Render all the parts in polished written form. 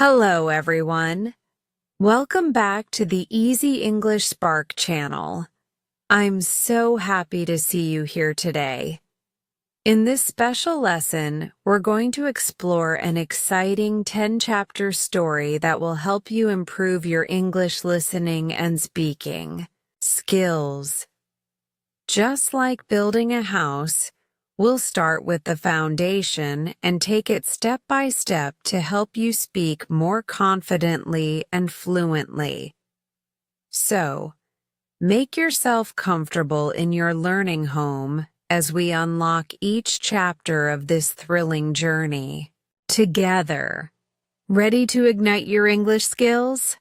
Hello, everyone. Welcome back to the Easy English Spark channel. I'm so happy to see you here today. In this special lesson, we're going to explore an exciting 10-chapter story that will help you improve your English listening and speaking skills. Just like building a house, we'll start with the foundation and take it step by step to help you speak more confidently and fluently. So, make yourself comfortable in your learning home as we unlock each chapter of this thrilling journey together. Ready to ignite your English skills?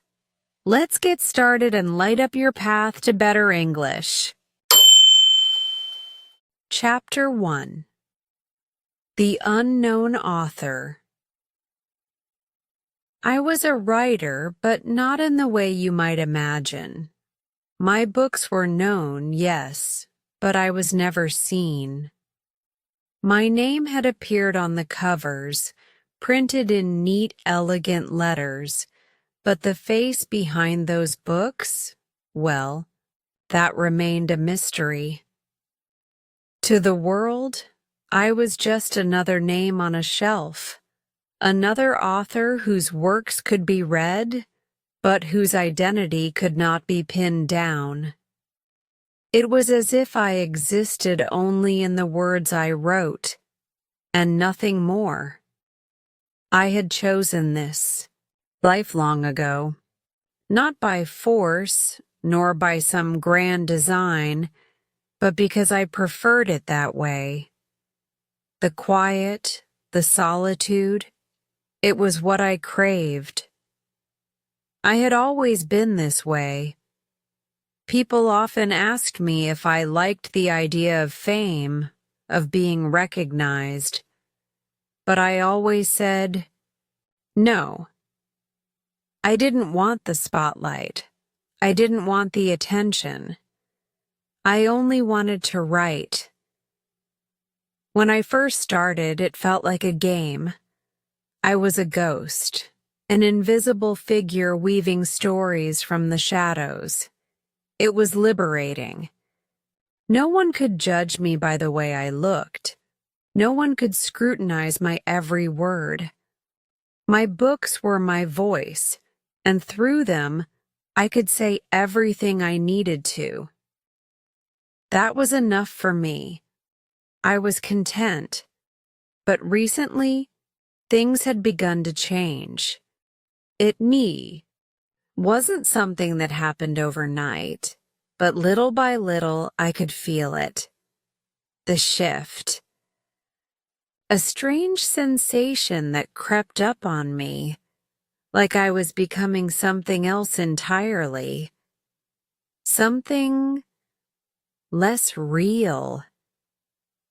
Let's get started and light up your path to better English. Chapter 1. The Unknown Author. I was a writer, but not in the way you might imagine. My books were known, yes, but I was never seen. My name had appeared on the covers, printed in neat, elegant letters, but the face behind those books, well, that remained a mystery. To the world, I was just another name on a shelf, another author whose works could be read, but whose identity could not be pinned down. It was as if I existed only in the words I wrote, and nothing more. I had chosen this life long ago, not by force, nor by some grand design, but because I preferred it that way. The quiet, the solitude, it was what I craved. I had always been this way. People often asked me if I liked the idea of fame, of being recognized, but I always said, no. I didn't want the spotlight. I didn't want the attention. I only wanted to write. When I first started, it felt like a game. I was a ghost, an invisible figure weaving stories from the shadows. It was liberating. No one could judge me by the way I looked. No one could scrutinize my every word. My books were my voice, and through them, I could say everything I needed to. That was enough for me. I was content. But recently, things had begun to change. It wasn't something that happened overnight, but little by little I could feel it. The shift. A strange sensation that crept up on me, like I was becoming something else entirely. Something less real.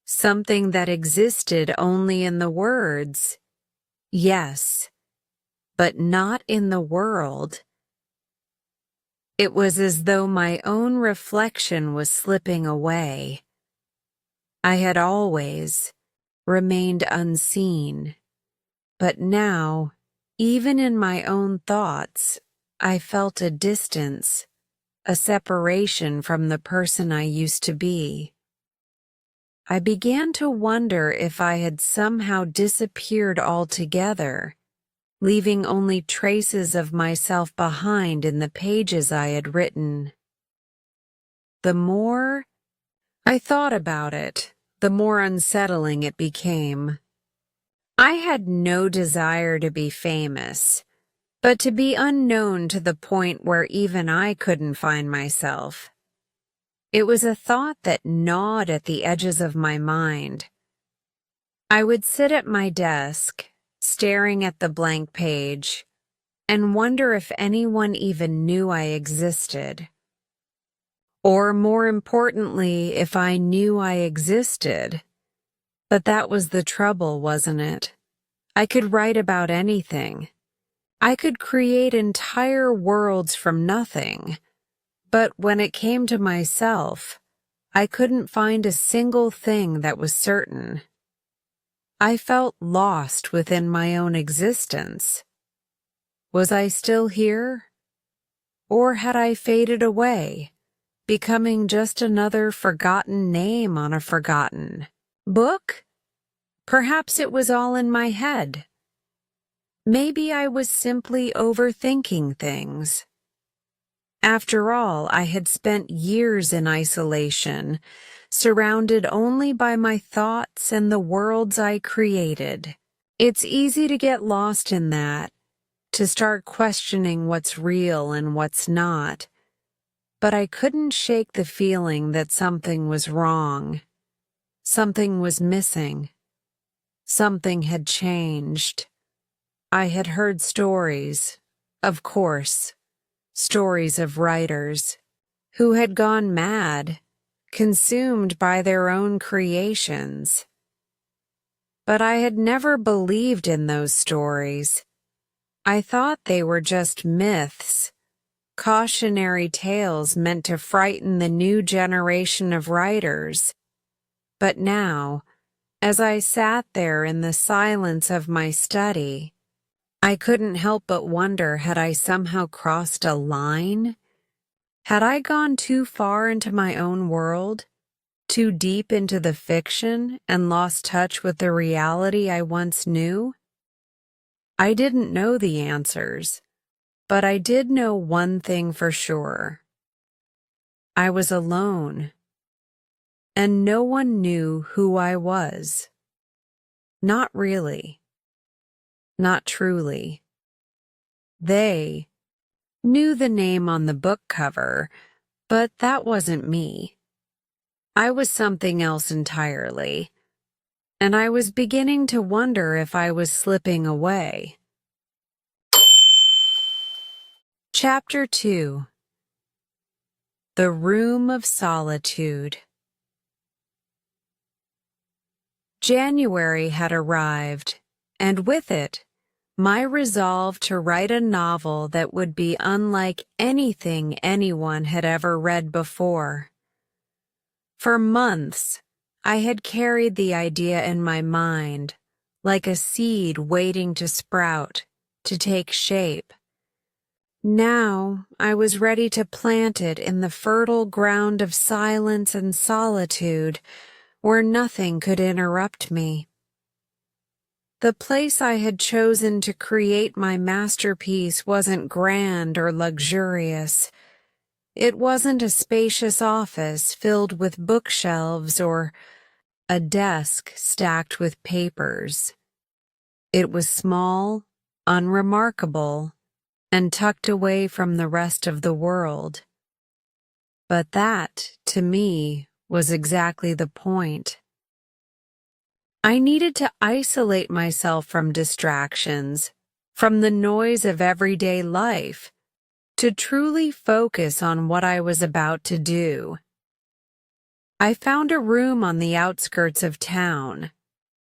Something that existed only in the words, yes, but not in the world. It was as though my own reflection was slipping away. I had always remained unseen, but now, even in my own thoughts, I felt a distance, a separation from the person I used to be. I began to wonder if I had somehow disappeared altogether, leaving only traces of myself behind in the pages I had written. The more I thought about it, the more unsettling it became. I had no desire to be famous, but to be unknown to the point where even I couldn't find myself. It was a thought that gnawed at the edges of my mind. I would sit at my desk, staring at the blank page, and wonder if anyone even knew I existed. Or more importantly, if I knew I existed. But that was the trouble, wasn't it? I could write about anything. I could create entire worlds from nothing. But when it came to myself, I couldn't find a single thing that was certain. I felt lost within my own existence. Was I still here? Or had I faded away, becoming just another forgotten name on a forgotten book? Perhaps it was all in my head. Maybe I was simply overthinking things. After all, I had spent years in isolation, surrounded only by my thoughts and the worlds I created. It's easy to get lost in that, to start questioning what's real and what's not. But I couldn't shake the feeling that something was wrong. Something was missing. Something had changed. I had heard stories, of course, stories of writers who had gone mad, consumed by their own creations. But I had never believed in those stories. I thought they were just myths, cautionary tales meant to frighten the new generation of writers. But now, as I sat there in the silence of my study, I couldn't help but wonder, had I somehow crossed a line? Had I gone too far into my own world, too deep into the fiction, and lost touch with the reality I once knew? I didn't know the answers, but I did know one thing for sure. I was alone, and no one knew who I was. Not really. Not truly. They knew the name on the book cover, but that wasn't me. I was something else entirely, and I was beginning to wonder if I was slipping away. Chapter 2. The Room of Solitude. January had arrived, and with it, my resolve to write a novel that would be unlike anything anyone had ever read before. For months, I had carried the idea in my mind, like a seed waiting to sprout, to take shape. Now I was ready to plant it in the fertile ground of silence and solitude, where nothing could interrupt me. The place I had chosen to create my masterpiece wasn't grand or luxurious. It wasn't a spacious office filled with bookshelves or a desk stacked with papers. It was small, unremarkable, and tucked away from the rest of the world. But that, to me, was exactly the point. I needed to isolate myself from distractions, from the noise of everyday life, to truly focus on what I was about to do. I found a room on the outskirts of town,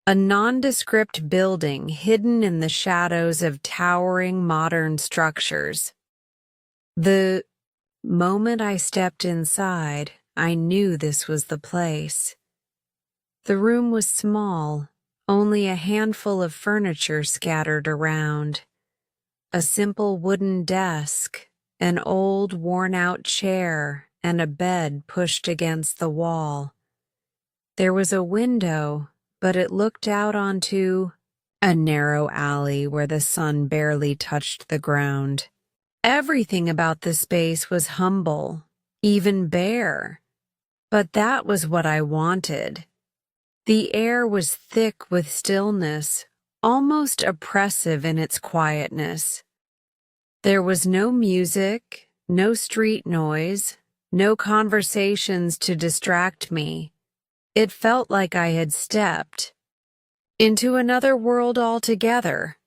a nondescript building hidden in the shadows of towering modern structures. The moment I stepped inside, I knew this was the place. The room was small, only a handful of furniture scattered around. A simple wooden desk, an old worn-out chair, and a bed pushed against the wall. There was a window, but it looked out onto a narrow alley where the sun barely touched the ground. Everything about the space was humble, even bare. But that was what I wanted. The air was thick with stillness, almost oppressive in its quietness. There was no music, no street noise, no conversations to distract me. It felt like I had stepped into another world altogether,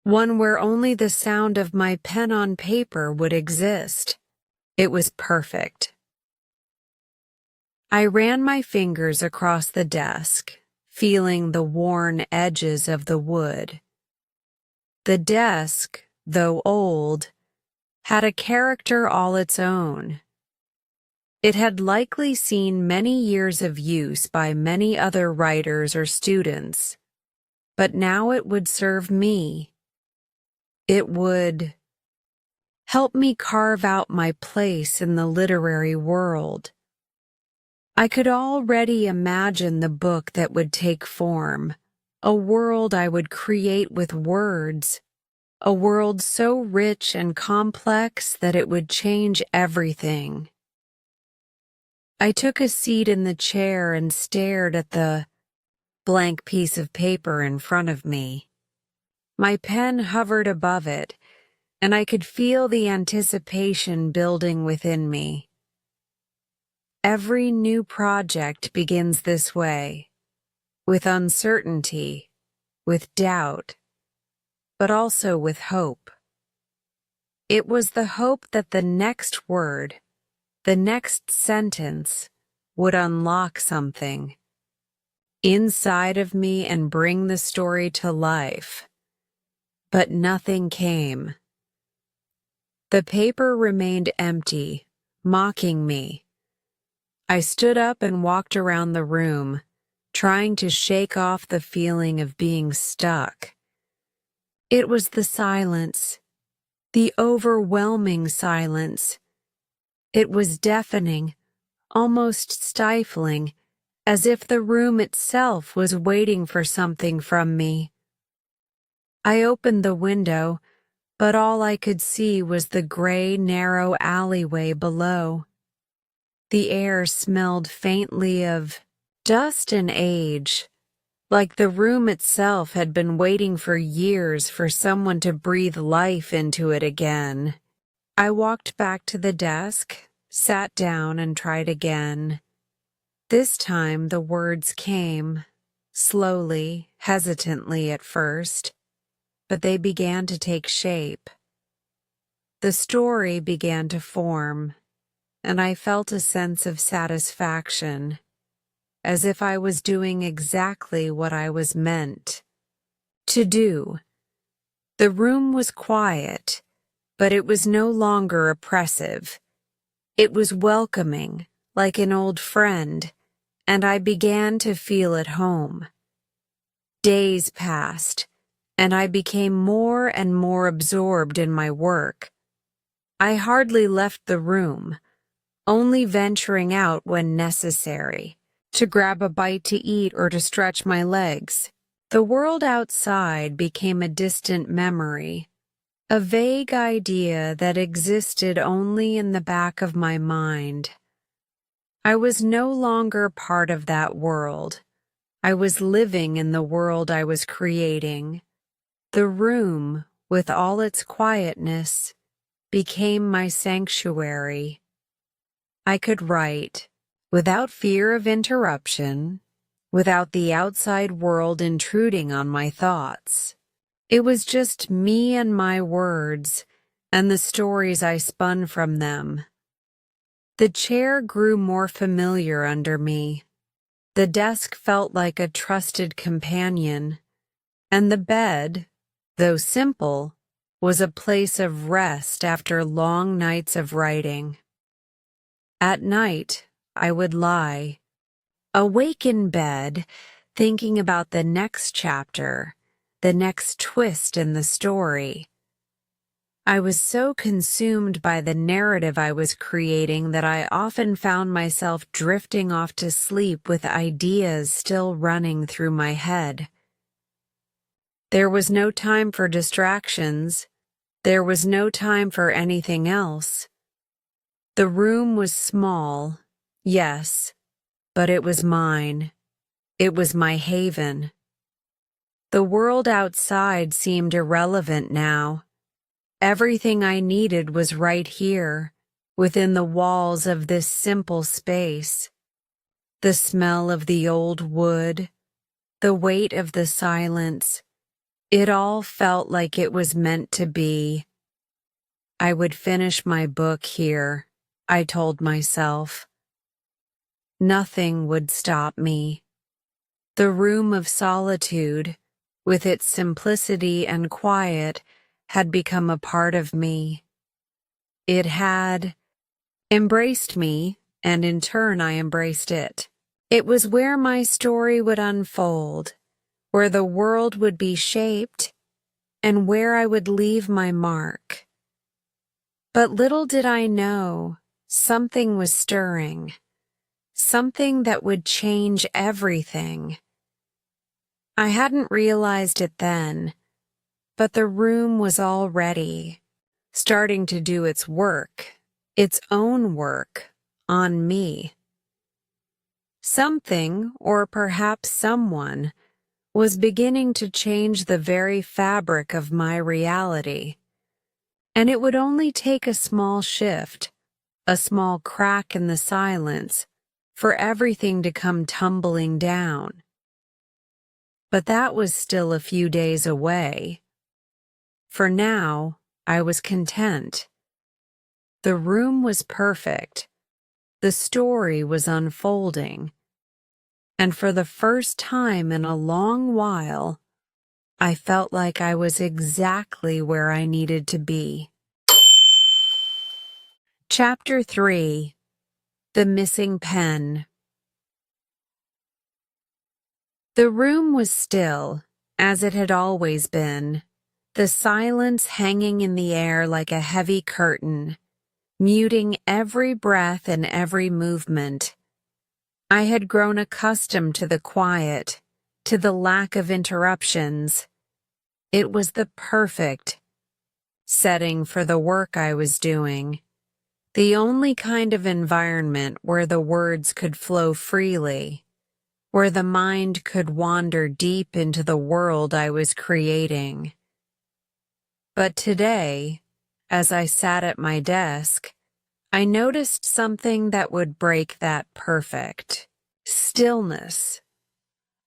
one where only the sound of my pen on paper would exist. It was perfect. I ran my fingers across the desk, feeling the worn edges of the wood. The desk, though old, had a character all its own. It had likely seen many years of use by many other writers or students, but now it would serve me. It would help me carve out my place in the literary world. I could already imagine the book that would take form, a world I would create with words, a world so rich and complex that it would change everything. I took a seat in the chair and stared at the blank piece of paper in front of me. My pen hovered above it, and I could feel the anticipation building within me. Every new project begins this way, with uncertainty, with doubt, but also with hope. It was the hope that the next word, the next sentence, would unlock something inside of me and bring the story to life. But nothing came. The paper remained empty, mocking me. I stood up and walked around the room, trying to shake off the feeling of being stuck. It was the silence, the overwhelming silence. It was deafening, almost stifling, as if the room itself was waiting for something from me. I opened the window, but all I could see was the gray, narrow alleyway below. The air smelled faintly of dust and age, like the room itself had been waiting for years for someone to breathe life into it again. I walked back to the desk, sat down, and tried again. This time the words came, slowly, hesitantly at first, but they began to take shape. The story began to form, and I felt a sense of satisfaction, as if I was doing exactly what I was meant to do. The room was quiet, but it was no longer oppressive. It was welcoming, like an old friend, and I began to feel at home. Days passed, and I became more and more absorbed in my work. I hardly left the room, only venturing out when necessary, to grab a bite to eat or to stretch my legs. The world outside became a distant memory, a vague idea that existed only in the back of my mind. I was no longer part of that world. I was living in the world I was creating. The room, with all its quietness, became my sanctuary. I could write, without fear of interruption, without the outside world intruding on my thoughts. It was just me and my words, and the stories I spun from them. The chair grew more familiar under me. The desk felt like a trusted companion, and the bed, though simple, was a place of rest after long nights of writing. At night, I would lie, awake in bed, thinking about the next chapter, the next twist in the story. I was so consumed by the narrative I was creating that I often found myself drifting off to sleep with ideas still running through my head. There was no time for distractions. There was no time for anything else. The room was small, yes, but it was mine. It was my haven. The world outside seemed irrelevant now. Everything I needed was right here, within the walls of this simple space. The smell of the old wood, the weight of the silence, it all felt like it was meant to be. I would finish my book here, I told myself. Nothing would stop me. The room of solitude, with its simplicity and quiet, had become a part of me. It had embraced me, and in turn I embraced it. It was where my story would unfold, where the world would be shaped, and where I would leave my mark. But little did I know, something was stirring, something that would change everything. I hadn't realized it then, but the room was already starting to do its work, its own work, on me. Something, or perhaps someone, was beginning to change the very fabric of my reality. And it would only take a small shift, a small crack in the silence, for everything to come tumbling down. But that was still a few days away. For now, I was content. The room was perfect. The story was unfolding. And for the first time in a long while, I felt like I was exactly where I needed to be. Chapter 3: The Missing Pen. The room was still, as it had always been, the silence hanging in the air like a heavy curtain, muting every breath and every movement. I had grown accustomed to the quiet, to the lack of interruptions. It was the perfect setting for the work I was doing, the only kind of environment where the words could flow freely, where the mind could wander deep into the world I was creating. But today, as I sat at my desk, I noticed something that would break that perfect stillness.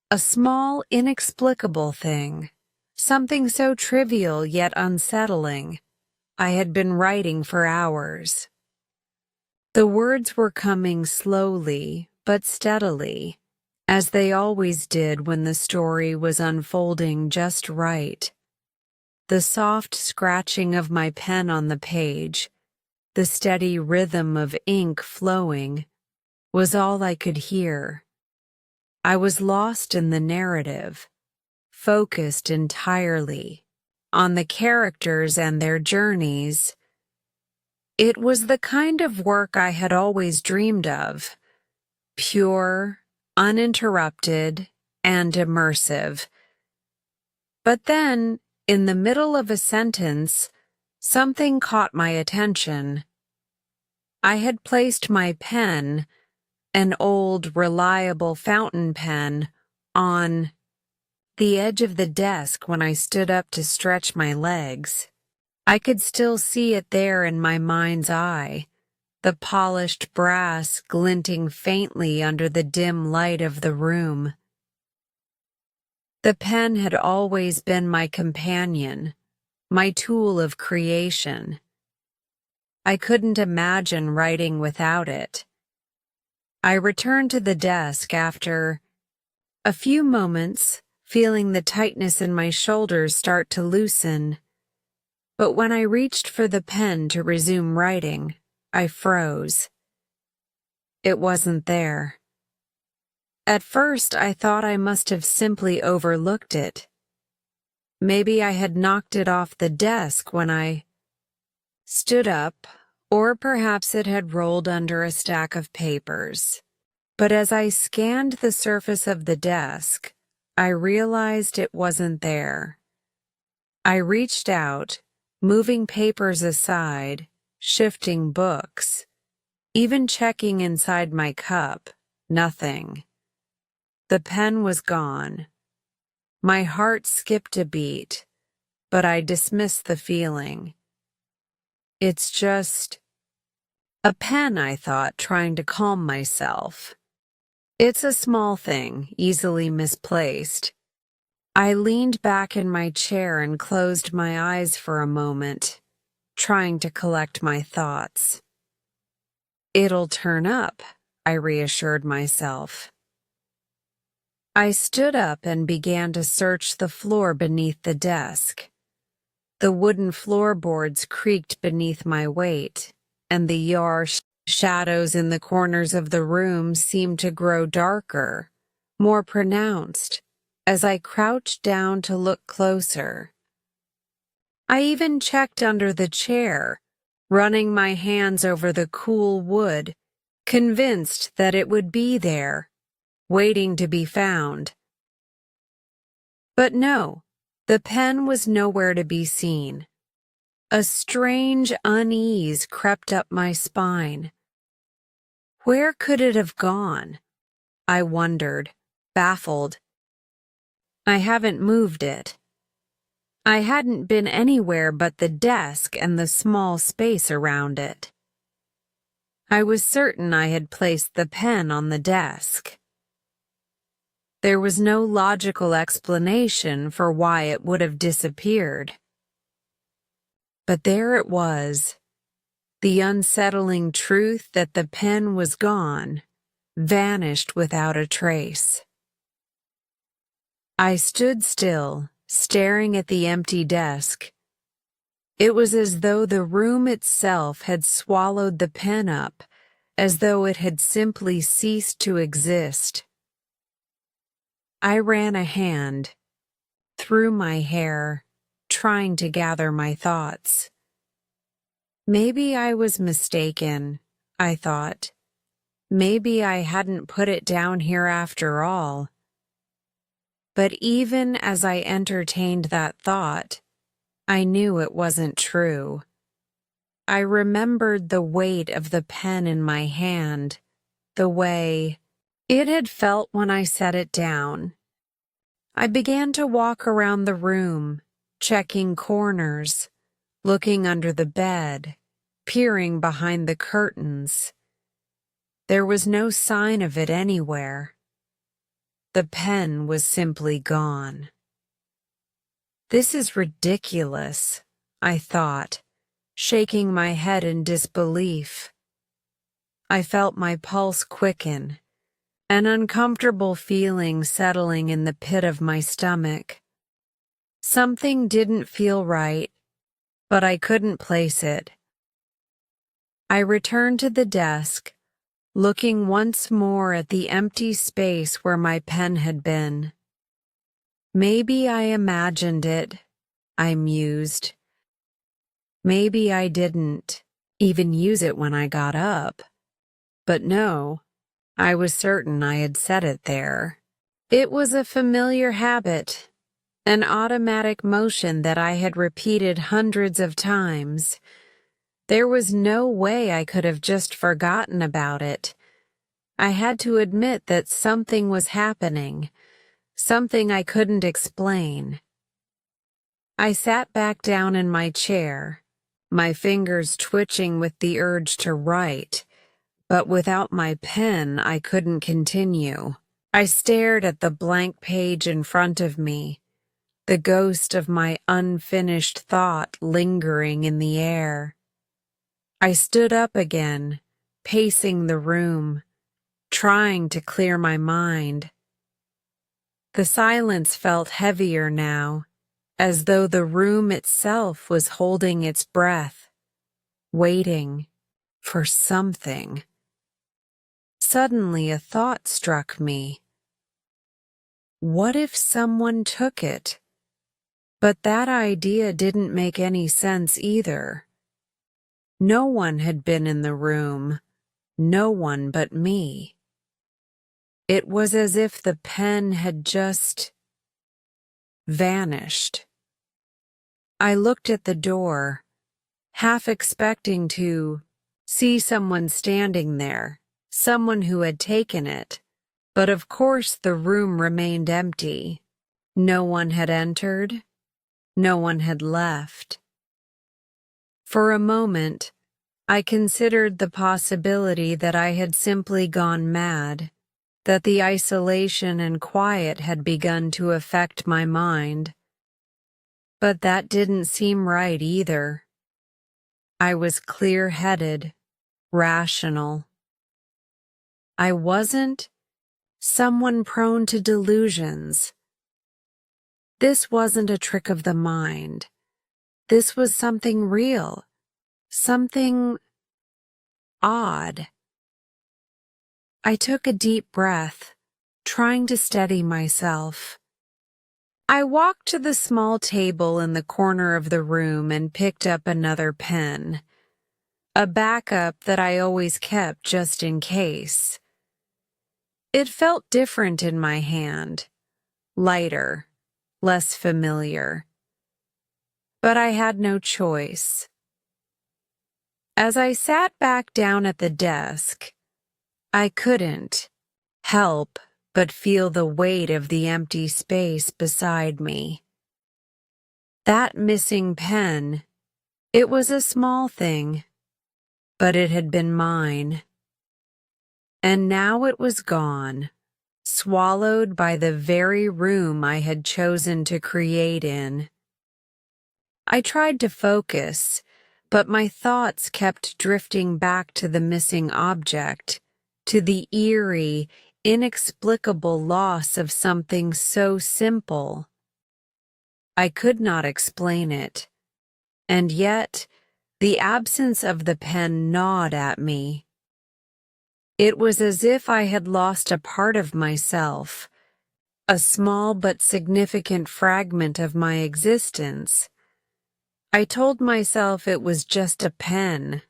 A small, inexplicable thing, something so trivial yet unsettling. I had been writing for hours. The words were coming slowly but steadily, as they always did when the story was unfolding just right. The soft scratching of my pen on the page, the steady rhythm of ink flowing, was all I could hear. I was lost in the narrative, focused entirely on the characters and their journeys. It was the kind of work I had always dreamed of, pure, uninterrupted, and immersive. But then, in the middle of a sentence, something caught my attention. I had placed my pen, an old, reliable fountain pen, on the edge of the desk when I stood up to stretch my legs. I could still see it there in my mind's eye, the polished brass glinting faintly under the dim light of the room. The pen had always been my companion, my tool of creation. I couldn't imagine writing without it. I returned to the desk after a few moments, feeling the tightness in my shoulders start to loosen. But when I reached for the pen to resume writing, I froze. It wasn't there. At first, I thought I must have simply overlooked it. Maybe I had knocked it off the desk when I stood up, or perhaps it had rolled under a stack of papers. But as I scanned the surface of the desk, I realized it wasn't there. I reached out, moving papers aside, shifting books, even checking inside my cup. Nothing. The pen was gone. My heart skipped a beat, but I dismissed the feeling. It's just a pen, I thought, trying to calm myself. It's a small thing, easily misplaced. I leaned back in my chair and closed my eyes for a moment, trying to collect my thoughts. It'll turn up, I reassured myself. I stood up and began to search the floor beneath the desk. The wooden floorboards creaked beneath my weight, and the shadows in the corners of the room seemed to grow darker, more pronounced, as I crouched down to look closer. I even checked under the chair, running my hands over the cool wood, convinced that it would be there, waiting to be found. But no, the pen was nowhere to be seen. A strange unease crept up my spine. Where could it have gone? I wondered, baffled. I haven't moved it. I hadn't been anywhere but the desk and the small space around it. I was certain I had placed the pen on the desk. There was no logical explanation for why it would have disappeared. But there it was, the unsettling truth that the pen was gone, vanished without a trace. I stood still, staring at the empty desk. It was as though the room itself had swallowed the pen up, as though it had simply ceased to exist. I ran a hand through my hair, trying to gather my thoughts. Maybe I was mistaken, I thought. Maybe I hadn't put it down here after all. But even as I entertained that thought, I knew it wasn't true. I remembered the weight of the pen in my hand, the way it had felt when I set it down. I began to walk around the room, checking corners, looking under the bed, peering behind the curtains. There was no sign of it anywhere. The pen was simply gone. This is ridiculous, I thought, shaking my head in disbelief. I felt my pulse quicken, an uncomfortable feeling settling in the pit of my stomach. Something didn't feel right, but I couldn't place it. I returned to the desk, looking once more at the empty space where my pen had been. Maybe I imagined it, I mused. Maybe I didn't even use it when I got up. But no, I was certain I had set it there. It was a familiar habit, an automatic motion that I had repeated hundreds of times. There was no way I could have just forgotten about it. I had to admit that something was happening, something I couldn't explain. I sat back down in my chair, my fingers twitching with the urge to write, but without my pen I couldn't continue. I stared at the blank page in front of me, the ghost of my unfinished thought lingering in the air. I stood up again, pacing the room, trying to clear my mind. The silence felt heavier now, as though the room itself was holding its breath, waiting for something. Suddenly a thought struck me. What if someone took it? But that idea didn't make any sense either. No one had been in the room, no one but me. It was as if the pen had just vanished. I looked at the door, half expecting to see someone standing there, someone who had taken it. But of course the room remained empty. No one had entered. No one had left. For a moment, I considered the possibility that I had simply gone mad, that the isolation and quiet had begun to affect my mind. But that didn't seem right either. I was clear-headed, rational. I wasn't someone prone to delusions. This wasn't a trick of the mind. This was something real, something odd. I took a deep breath, trying to steady myself. I walked to the small table in the corner of the room and picked up another pen, a backup that I always kept just in case. It felt different in my hand, lighter, less familiar. But I had no choice. As I sat back down at the desk, I couldn't help but feel the weight of the empty space beside me. That missing pen, it was a small thing, but it had been mine. And now it was gone, swallowed by the very room I had chosen to create in. I tried to focus, but my thoughts kept drifting back to the missing object, to the eerie, inexplicable loss of something so simple. I could not explain it, and yet the absence of the pen gnawed at me. It was as if I had lost a part of myself, a small but significant fragment of my existence. I told myself it was just a pen.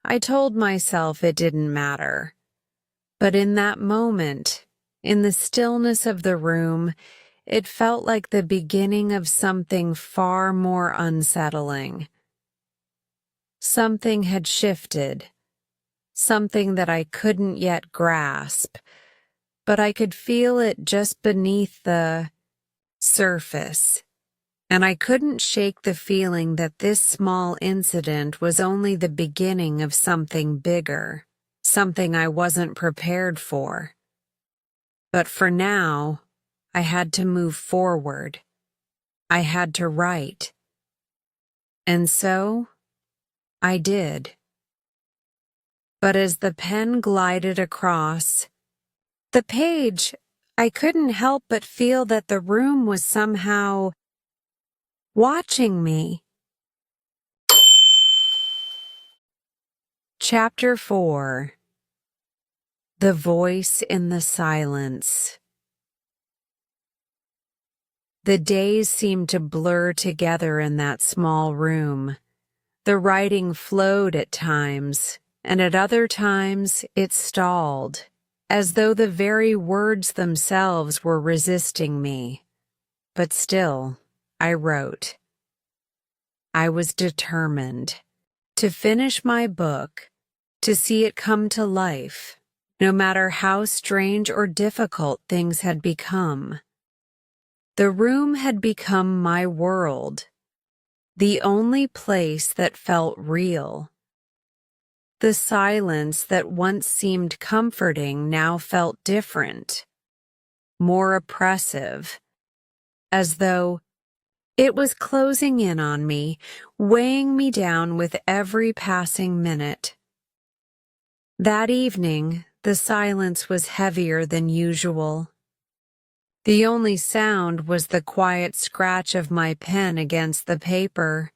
I told myself it didn't matter. But in that moment, in the stillness of the room, it felt like the beginning of something far more unsettling. Something had shifted, something that I couldn't yet grasp, but I could feel it just beneath the surface. And I couldn't shake the feeling that this small incident was only the beginning of something bigger, something I wasn't prepared for. But for now, I had to move forward. I had to write. And so, I did. But as the pen glided across the page, I couldn't help but feel that the room was somehow watching me. Chapter 4. The Voice in the Silence. The days seemed to blur together in that small room. The writing flowed at times, and at other times it stalled, as though the very words themselves were resisting me. But still, I wrote. I was determined to finish my book, to see it come to life, no matter how strange or difficult things had become. The room had become my world, the only place that felt real. The silence that once seemed comforting now felt different, more oppressive, as though it was closing in on me, weighing me down with every passing minute. That evening, the silence was heavier than usual. The only sound was the quiet scratch of my pen against the paper.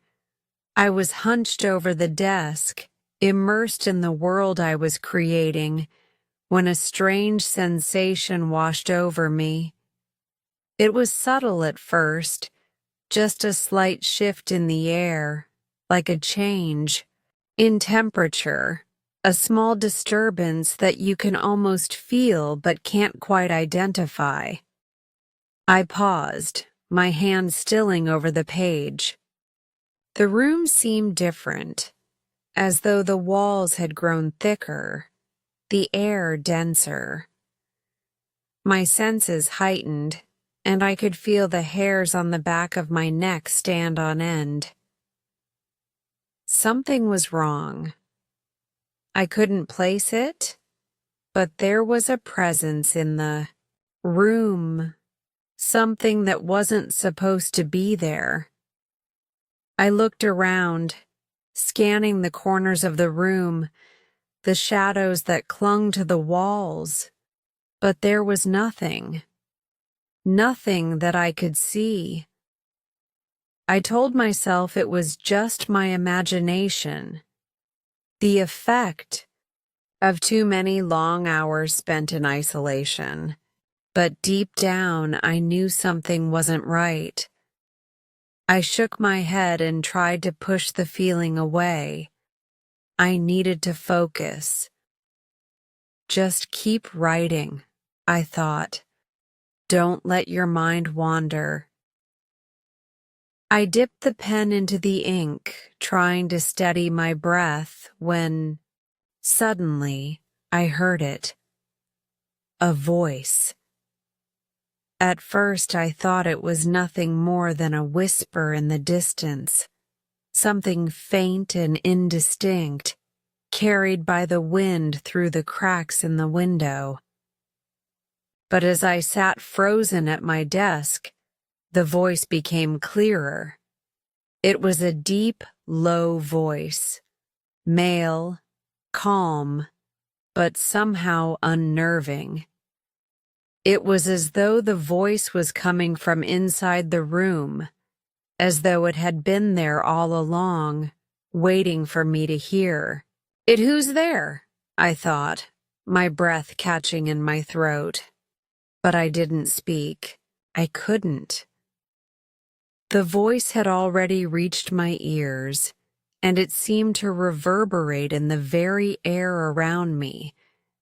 I was hunched over the desk, immersed in the world I was creating, when a strange sensation washed over me. It was subtle at first, just a slight shift in the air, like a change in temperature, a small disturbance that you can almost feel but can't quite identify. I paused, my hand stilling over the page. The room seemed different, as though the walls had grown thicker, the air denser. My senses heightened, and I could feel the hairs on the back of my neck stand on end. Something was wrong. I couldn't place it, but there was a presence in the room, something that wasn't supposed to be there. I looked around, scanning the corners of the room, the shadows that clung to the walls, but there was nothing. Nothing that I could see. I told myself it was just my imagination, the effect of too many long hours spent in isolation. but deep down I knew something wasn't right. I shook my head and tried to push the feeling away. I needed to focus. Just keep writing, I thought. Don't let your mind wander. I dipped the pen into the ink, trying to steady my breath, when, suddenly, I heard it. A voice. At first I thought it was nothing more than a whisper in the distance, something faint and indistinct, carried by the wind through the cracks in the window. But as I sat frozen at my desk, the voice became clearer. It was a deep, low voice, male, calm, but somehow unnerving. It was as though the voice was coming from inside the room, as though it had been there all along, waiting for me to hear. Who's there?" I thought, my breath catching in my throat. But I didn't speak. I couldn't. The voice had already reached my ears, and it seemed to reverberate in the very air around me,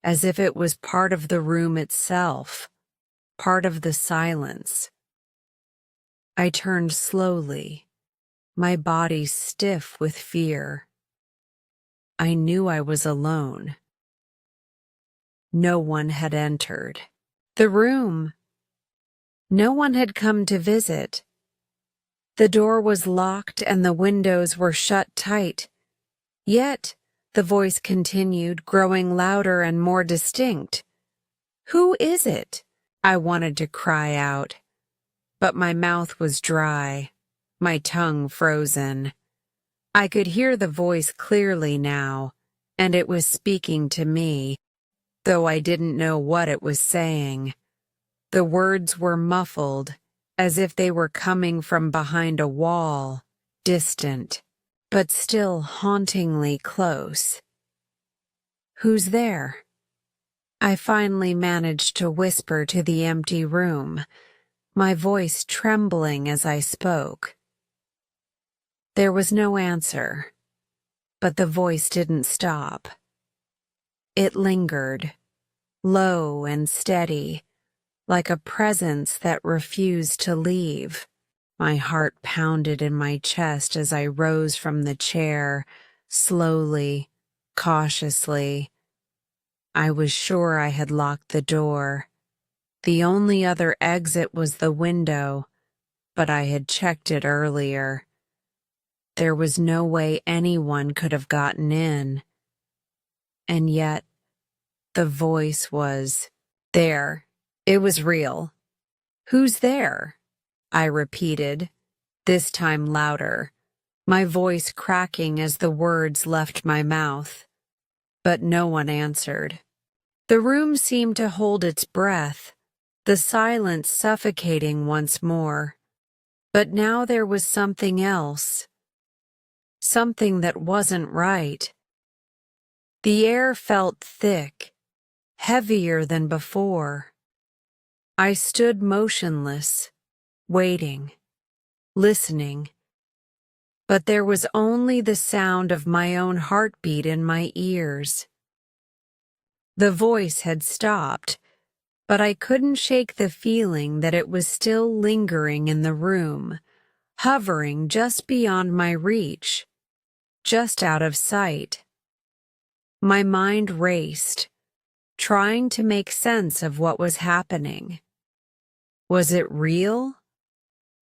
as if it was part of the room itself, part of the silence. I turned slowly, my body stiff with fear. I knew I was alone. No one had entered the room. No one had come to visit. The door was locked and the windows were shut tight. Yet, the voice continued, growing louder and more distinct. "Who is it?" I wanted to cry out, but my mouth was dry, my tongue frozen. I could hear the voice clearly now, and it was speaking to me, though I didn't know what it was saying. The words were muffled, as if they were coming from behind a wall, distant, but still hauntingly close. "Who's there?" I finally managed to whisper to the empty room, my voice trembling as I spoke. There was no answer, but the voice didn't stop. It lingered, low and steady, like a presence that refused to leave. My heart pounded in my chest as I rose from the chair, slowly, cautiously. I was sure I had locked the door. The only other exit was the window, but I had checked it earlier. There was no way anyone could have gotten in. And yet, the voice was there. It was real. "Who's there?" I repeated, this time louder, my voice cracking as the words left my mouth. But no one answered. The room seemed to hold its breath, the silence suffocating once more. But now there was something else. Something that wasn't right. The air felt thick, heavier than before. I stood motionless, waiting, listening, but there was only the sound of my own heartbeat in my ears. The voice had stopped, but I couldn't shake the feeling that it was still lingering in the room, hovering just beyond my reach, just out of sight. My mind raced, trying to make sense of what was happening. Was it real,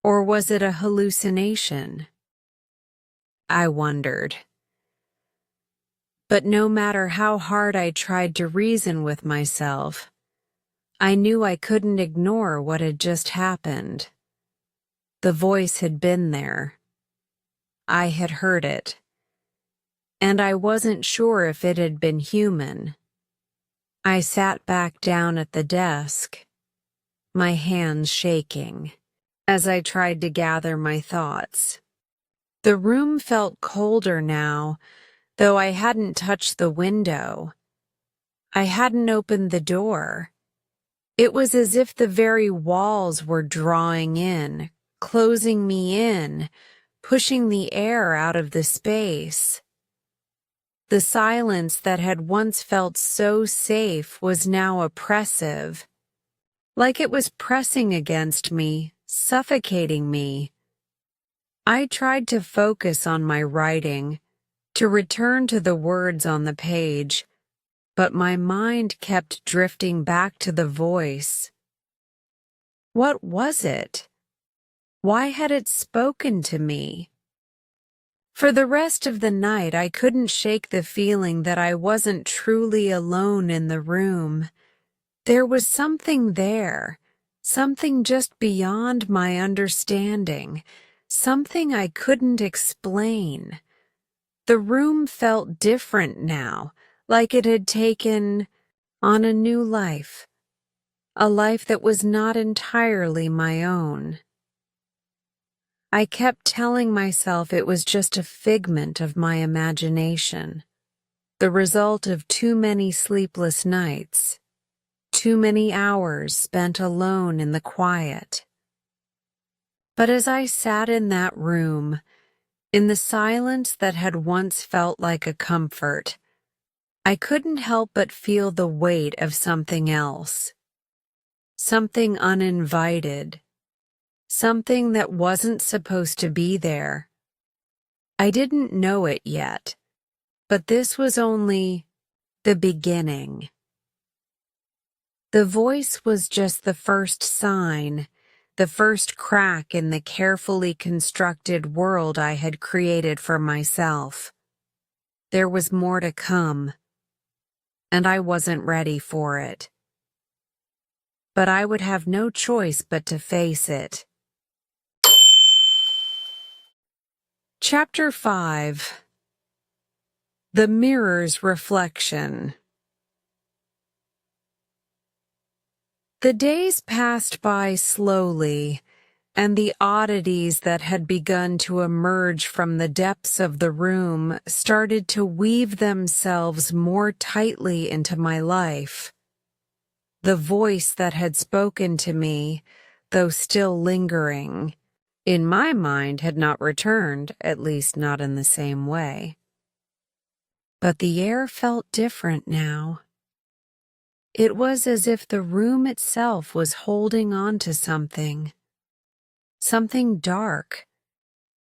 or was it a hallucination? I wondered. But no matter how hard I tried to reason with myself, I knew I couldn't ignore what had just happened. The voice had been there. I had heard it. And I wasn't sure if it had been human. I sat back down at the desk, my hands shaking, as I tried to gather my thoughts. The room felt colder now, though I hadn't touched the window. I hadn't opened the door. It was as if the very walls were drawing in, closing me in, pushing the air out of the space. The silence that had once felt so safe was now oppressive, like it was pressing against me, suffocating me. I tried to focus on my writing, to return to the words on the page, but my mind kept drifting back to the voice. What was it? Why had it spoken to me? For the rest of the night, I couldn't shake the feeling that I wasn't truly alone in the room. There was something there, something just beyond my understanding, something I couldn't explain. The room felt different now, like it had taken on a new life, a life that was not entirely my own. I kept telling myself it was just a figment of my imagination, the result of too many sleepless nights, too many hours spent alone in the quiet. But as I sat in that room, in the silence that had once felt like a comfort, I couldn't help but feel the weight of something else, something uninvited, something that wasn't supposed to be there. I didn't know it yet, but this was only the beginning. The voice was just the first sign, the first crack in the carefully constructed world I had created for myself. There was more to come, and I wasn't ready for it. But I would have no choice but to face it. Chapter 5. The Mirror's Reflection. The days passed by slowly, and the oddities that had begun to emerge from the depths of the room started to weave themselves more tightly into my life. The voice that had spoken to me, though still lingering, in my mind had not returned, at least not in the same way. But the air felt different now. It was as if the room itself was holding on to something dark,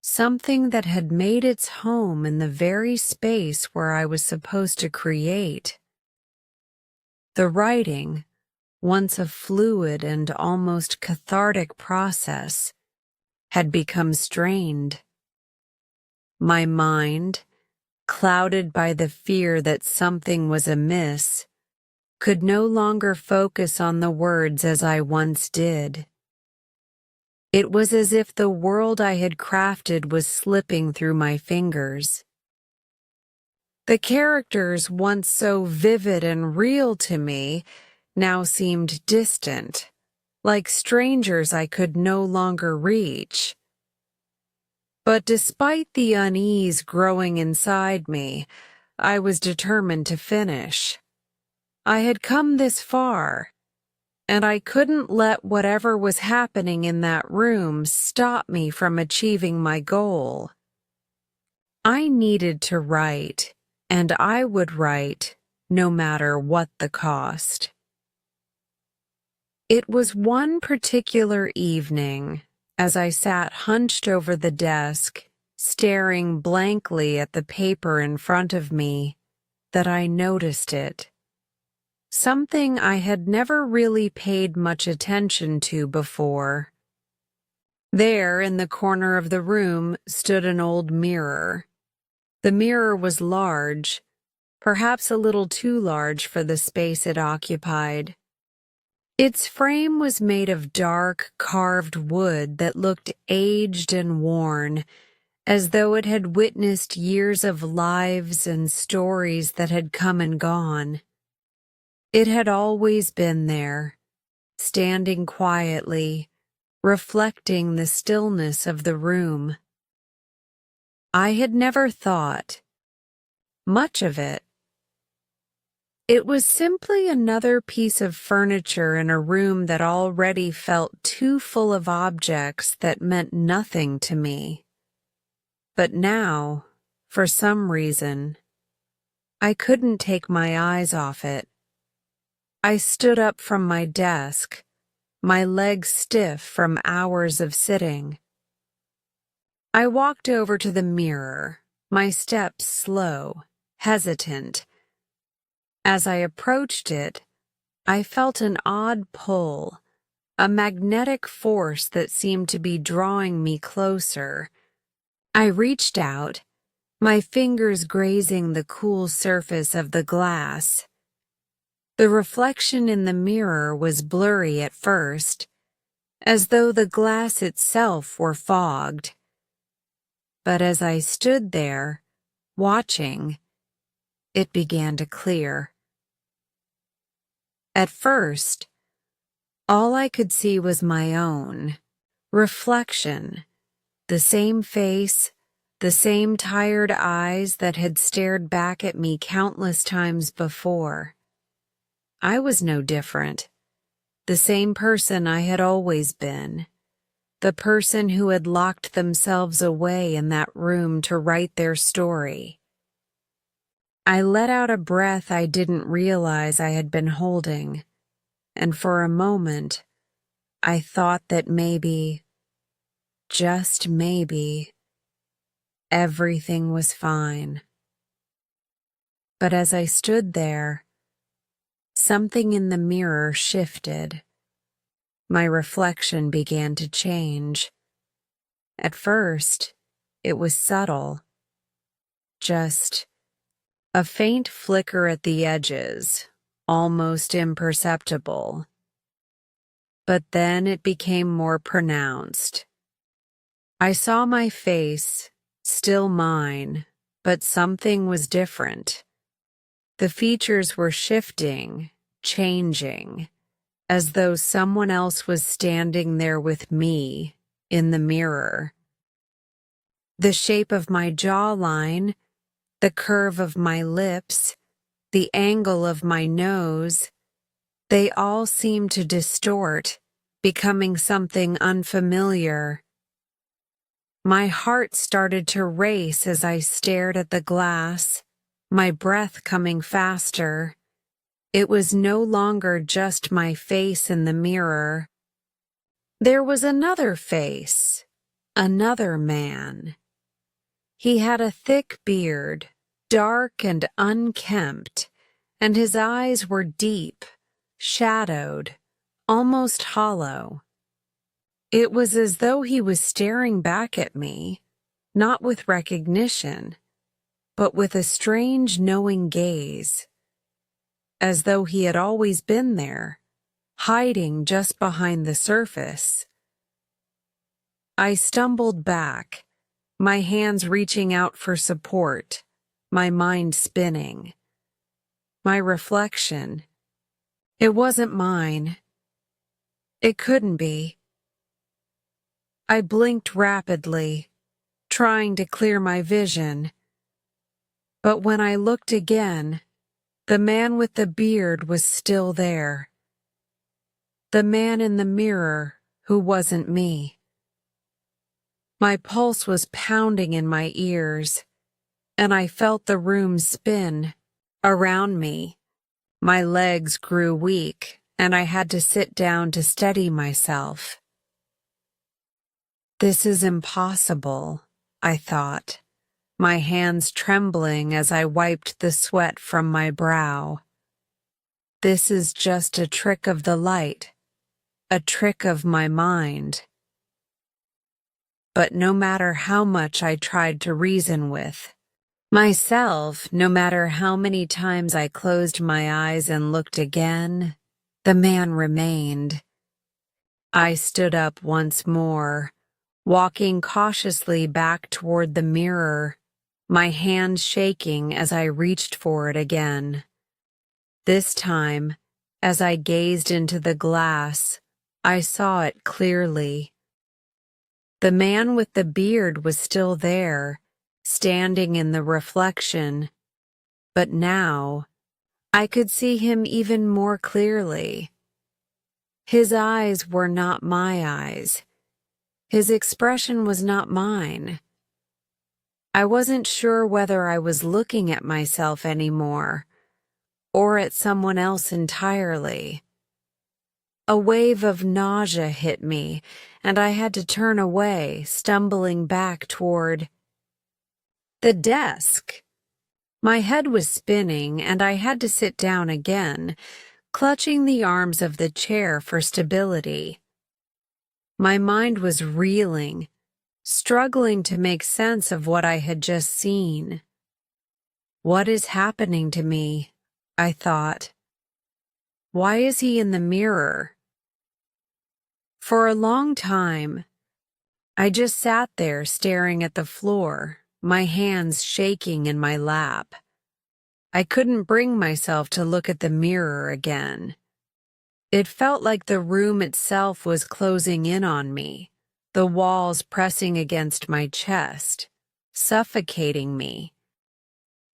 something that had made its home in the very space where I was supposed to create. The writing, once a fluid and almost cathartic process, had become strained. My mind, clouded by the fear that something was amiss, could no longer focus on the words as I once did. It was as if the world I had crafted was slipping through my fingers. The characters, once so vivid and real to me, now seemed distant, like strangers I could no longer reach. But despite the unease growing inside me, I was determined to finish. I had come this far, and I couldn't let whatever was happening in that room stop me from achieving my goal. I needed to write, and I would write, no matter what the cost. It was one particular evening, as I sat hunched over the desk, staring blankly at the paper in front of me, that I noticed it. Something I had never really paid much attention to before. There, in the corner of the room, stood an old mirror. The mirror was large, perhaps a little too large for the space it occupied. Its frame was made of dark, carved wood that looked aged and worn, as though it had witnessed years of lives and stories that had come and gone. It had always been there, standing quietly, reflecting the stillness of the room. I had never thought much of it. It was simply another piece of furniture in a room that already felt too full of objects that meant nothing to me. But now, for some reason, I couldn't take my eyes off it. I stood up from my desk, my legs stiff from hours of sitting. I walked over to the mirror, my steps slow, hesitant. As I approached it, I felt an odd pull, a magnetic force that seemed to be drawing me closer. I reached out, my fingers grazing the cool surface of the glass. The reflection in the mirror was blurry at first, as though the glass itself were fogged. But as I stood there, watching, it began to clear. At first, all I could see was my own reflection, the same face, the same tired eyes that had stared back at me countless times before. I was no different, the same person I had always been, the person who had locked themselves away in that room to write their story. I let out a breath I didn't realize I had been holding, and for a moment, I thought that maybe, just maybe, everything was fine. But as I stood there, something in the mirror shifted. My reflection began to change. At first, it was subtle, just a faint flicker at the edges, almost imperceptible. But then it became more pronounced. I saw my face, still mine, but something was different. The features were shifting, changing, as though someone else was standing there with me in the mirror. The shape of my jawline, the curve of my lips, the angle of my nose, they all seemed to distort, becoming something unfamiliar. My heart started to race as I stared at the glass, my breath coming faster. It was no longer just my face in the mirror. There was another face, another man. He had a thick beard, dark and unkempt, and his eyes were deep, shadowed, almost hollow. It was as though he was staring back at me, not with recognition, but with a strange knowing gaze, as though he had always been there, hiding just behind the surface. I stumbled back, my hands reaching out for support, my mind spinning. My reflection. It wasn't mine. It couldn't be. I blinked rapidly, trying to clear my vision. But when I looked again, the man with the beard was still there. The man in the mirror who wasn't me. My pulse was pounding in my ears, and I felt the room spin around me. My legs grew weak, and I had to sit down to steady myself. This is impossible, I thought, my hands trembling as I wiped the sweat from my brow. This is just a trick of the light, a trick of my mind. But no matter how much I tried to reason with myself, no matter how many times I closed my eyes and looked again, the man remained. I stood up once more, walking cautiously back toward the mirror, my hand shaking as I reached for it again. This time, as I gazed into the glass, I saw it clearly. The man with the beard was still there, standing in the reflection, but now I could see him even more clearly. His eyes were not my eyes. His expression was not mine. I wasn't sure whether I was looking at myself anymore, or at someone else entirely. A wave of nausea hit me, and I had to turn away, stumbling back toward the desk. My head was spinning, and I had to sit down again, clutching the arms of the chair for stability. My mind was reeling, struggling to make sense of what I had just seen. What is happening to me? I thought. Why is he in the mirror? For a long time, I just sat there staring at the floor, my hands shaking in my lap. I couldn't bring myself to look at the mirror again. It felt like the room itself was closing in on me, the walls pressing against my chest, suffocating me.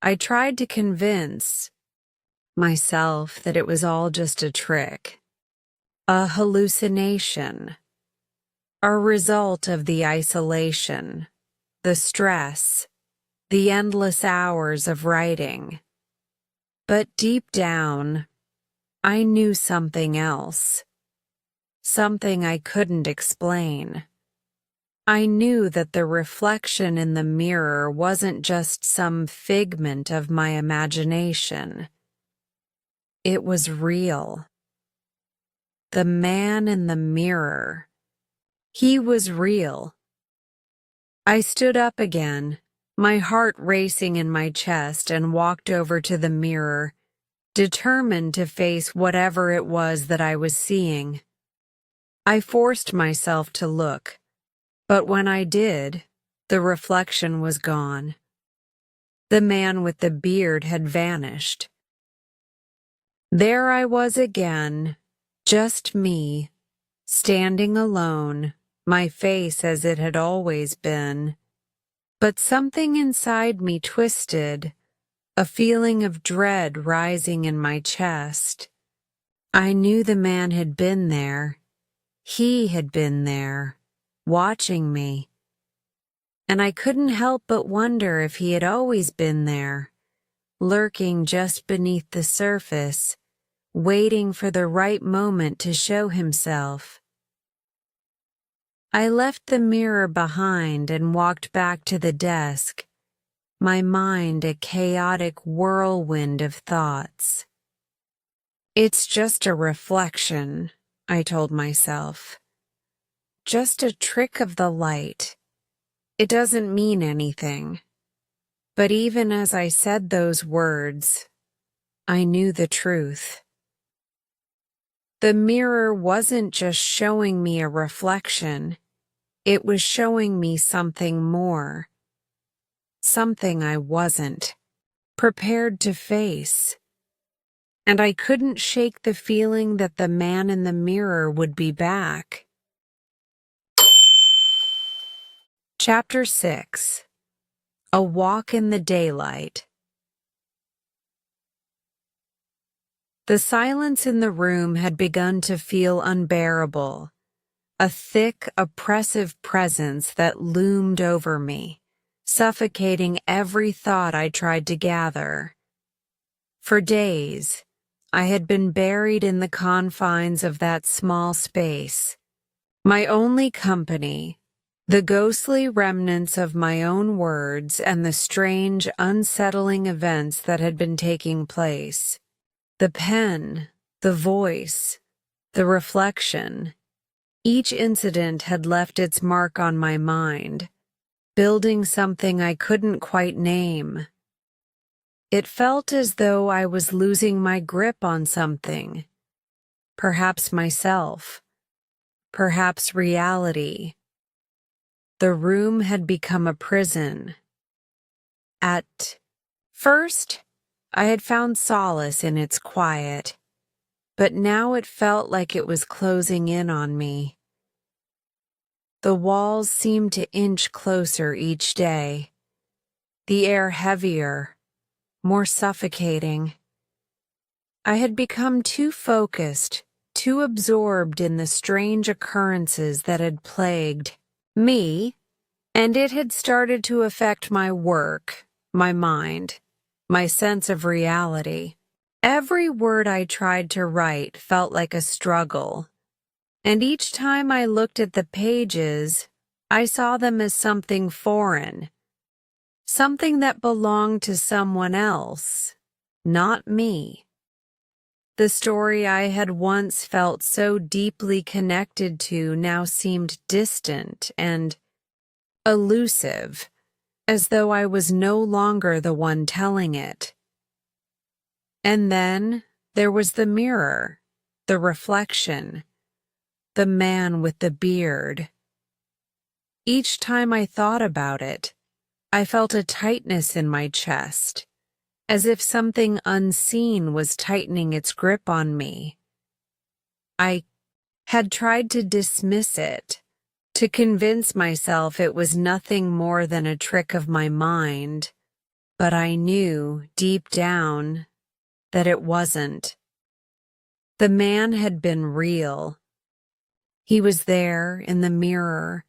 I tried to convince myself that it was all just a trick, a hallucination, a result of the isolation, the stress, the endless hours of writing. But deep down, I knew something else, something I couldn't explain. I knew that the reflection in the mirror wasn't just some figment of my imagination. It was real. The man in the mirror. He was real. I stood up again, my heart racing in my chest, and walked over to the mirror, determined to face whatever it was that I was seeing. I forced myself to look, but when I did, the reflection was gone. The man with the beard had vanished. There I was again, just me, standing alone, my face as it had always been. But something inside me twisted, a feeling of dread rising in my chest. I knew the man had been there. He had been there, watching me. And I couldn't help but wonder if he had always been there, lurking just beneath the surface, waiting for the right moment to show himself. I left the mirror behind and walked back to the desk, my mind a chaotic whirlwind of thoughts. It's just a reflection, I told myself. Just a trick of the light. It doesn't mean anything. But even as I said those words, I knew the truth. The mirror wasn't just showing me a reflection. It was showing me something more. Something I wasn't prepared to face. And I couldn't shake the feeling that the man in the mirror would be back. Chapter 6. A Walk in the Daylight. The silence in the room had begun to feel unbearable, a thick, oppressive presence that loomed over me, suffocating every thought I tried to gather. For days, I had been buried in the confines of that small space. My only company, the ghostly remnants of my own words and the strange, unsettling events that had been taking place. The pen, the voice, the reflection. Each incident had left its mark on my mind, building something I couldn't quite name. It felt as though I was losing my grip on something. Perhaps myself. Perhaps reality. The room had become a prison. At first, I had found solace in its quiet, but now it felt like it was closing in on me. The walls seemed to inch closer each day, the air heavier, more suffocating. I had become too focused, too absorbed in the strange occurrences that had plagued me, and it had started to affect my work, my mind, my sense of reality. Every word I tried to write felt like a struggle, and each time I looked at the pages, I saw them as something foreign, something that belonged to someone else, not me. The story I had once felt so deeply connected to now seemed distant and elusive, as though I was no longer the one telling it. And then there was the mirror, the reflection, the man with the beard. Each time I thought about it, I felt a tightness in my chest, as if something unseen was tightening its grip on me. I had tried to dismiss it, to convince myself it was nothing more than a trick of my mind, but I knew, deep down, that it wasn't. The man had been real. He was there in the mirror,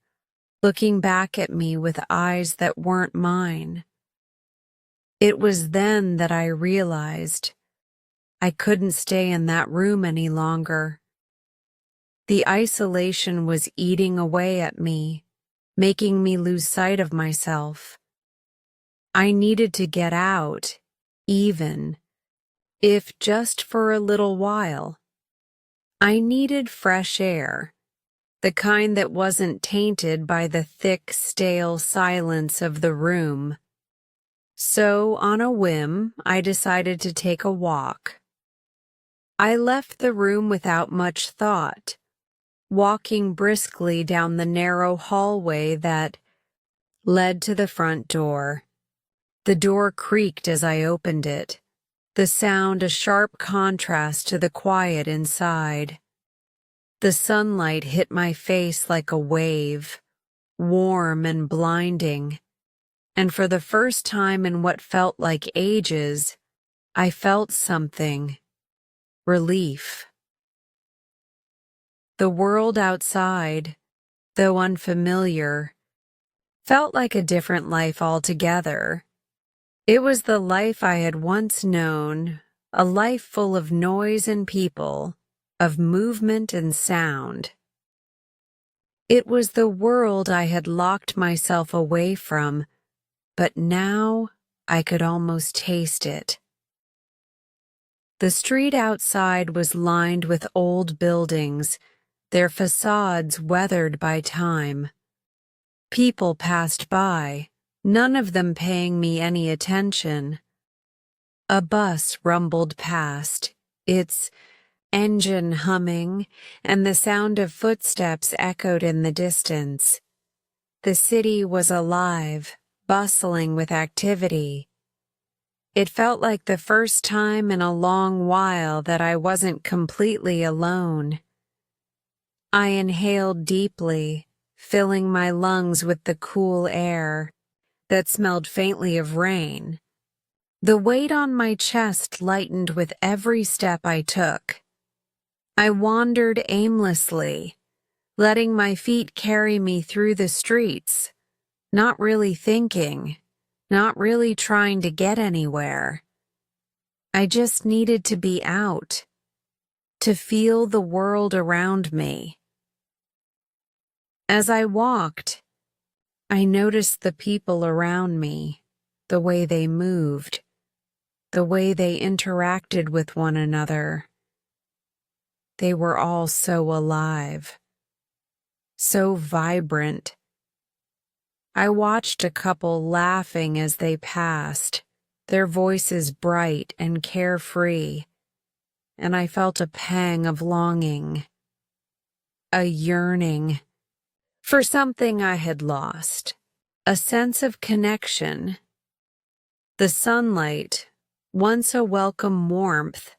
looking back at me with eyes that weren't mine. It was then that I realized I couldn't stay in that room any longer. The isolation was eating away at me, making me lose sight of myself. I needed to get out, even if just for a little while. I needed fresh air, the kind that wasn't tainted by the thick, stale silence of the room. So, on a whim, I decided to take a walk. I left the room without much thought, walking briskly down the narrow hallway that led to the front door. The door creaked as I opened it, the sound a sharp contrast to the quiet inside. The sunlight hit my face like a wave, warm and blinding, and for the first time in what felt like ages, I felt something. Relief. The world outside, though unfamiliar, felt like a different life altogether. It was the life I had once known, a life full of noise and people, of movement and sound. It was the world I had locked myself away from, but now I could almost taste it. The street outside was lined with old buildings, their facades weathered by time. People passed by, none of them paying me any attention. A bus rumbled past, its engine humming, and the sound of footsteps echoed in the distance. The city was alive, bustling with activity. It felt like the first time in a long while that I wasn't completely alone. I inhaled deeply, filling my lungs with the cool air that smelled faintly of rain. The weight on my chest lightened with every step I took. I wandered aimlessly, letting my feet carry me through the streets, not really thinking, not really trying to get anywhere. I just needed to be out, to feel the world around me. As I walked, I noticed the people around me, the way they moved, the way they interacted with one another. They were all so alive, so vibrant. I watched a couple laughing as they passed, their voices bright and carefree, and I felt a pang of longing, a yearning for something I had lost, a sense of connection. The sunlight, once a welcome warmth,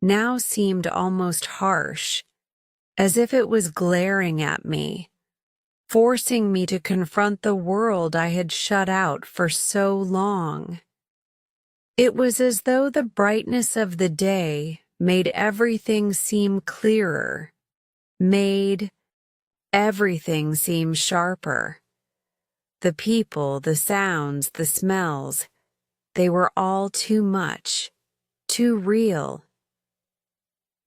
now seemed almost harsh, as if it was glaring at me, forcing me to confront the world I had shut out for so long. It was as though the brightness of the day made everything seem clearer, made everything seem sharper. The people, the sounds, the smells, they were all too much, too real.